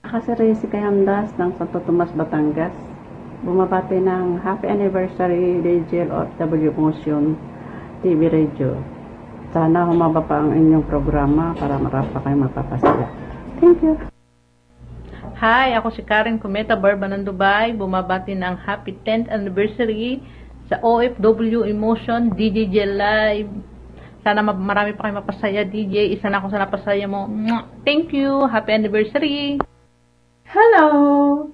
Ako si Resi Kayamdas ng Santo Tomas, Batangas. Bumabati ng happy anniversary DJ OFW Emotion TV Radio. Sana humaba pa ang inyong programa para marami pa kayong mapapasaya. Thank you. Hi, ako si Karen Cometa Barba ng Dubai. Bumabati ng happy 10th anniversary sa OFW Emotion DJ Live. Sana marami pa kayong mapasaya, DJ. Isa na ako sa napasaya mo. Thank you. Happy anniversary. Hello!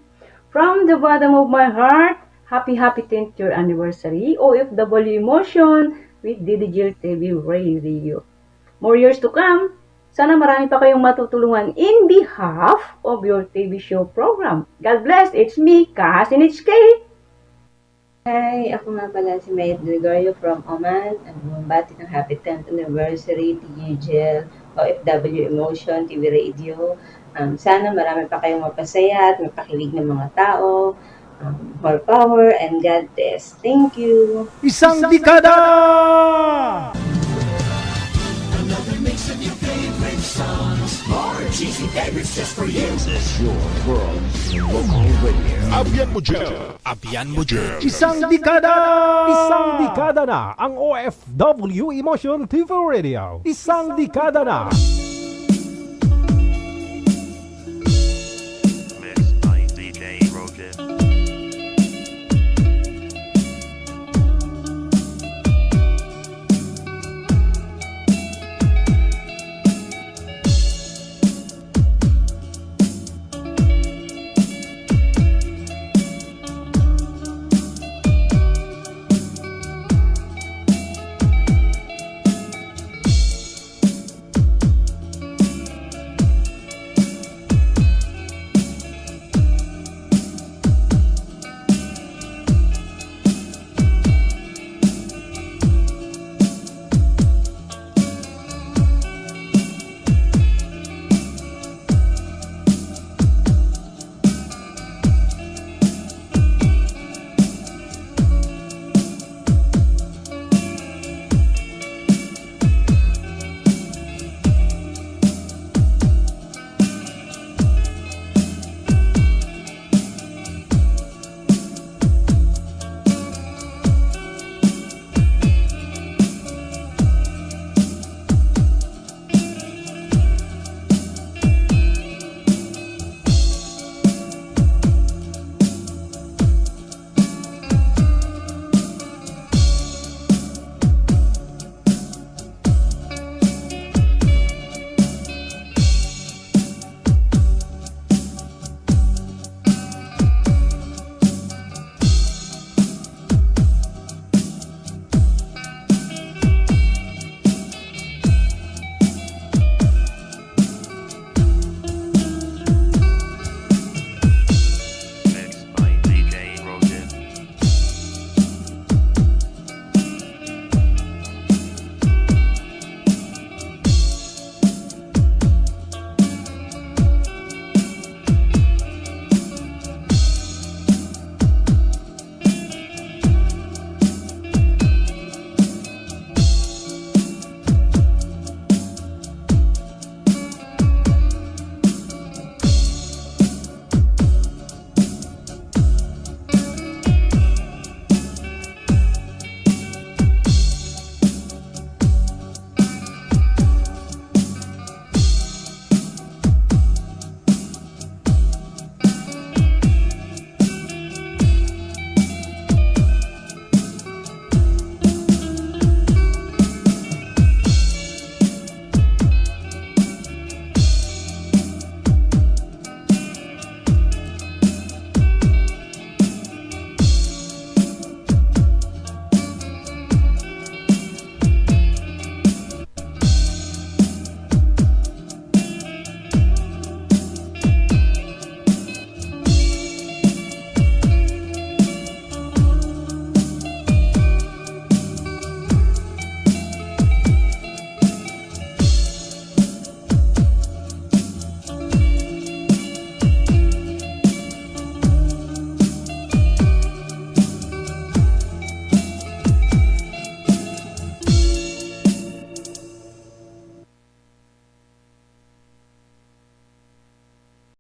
From the bottom of my heart, happy 10th year anniversary, OFW Emotion with Digigel TV Radio. More years to come. Sana marami pa kayong matutulungan in behalf of your TV show program. God bless. It's me, Kahasin HK. Hi, ako nga pala si Mayet Gregorio from Oman. Ang bumabati ng happy 10th anniversary Digigel OFW Emotion TV Radio. Sana marami pa kayong mapasaya at mapakilig ng mga tao. More power and God bless. Thank you. Isang dekada! Another mix of your favorite songs. More cheesy favorites just for you. This is your world in local radio. Abyan mo dyan. Isang dekada! Isang dekada na ang OFW Emotion TV Radio. Isang dekada na.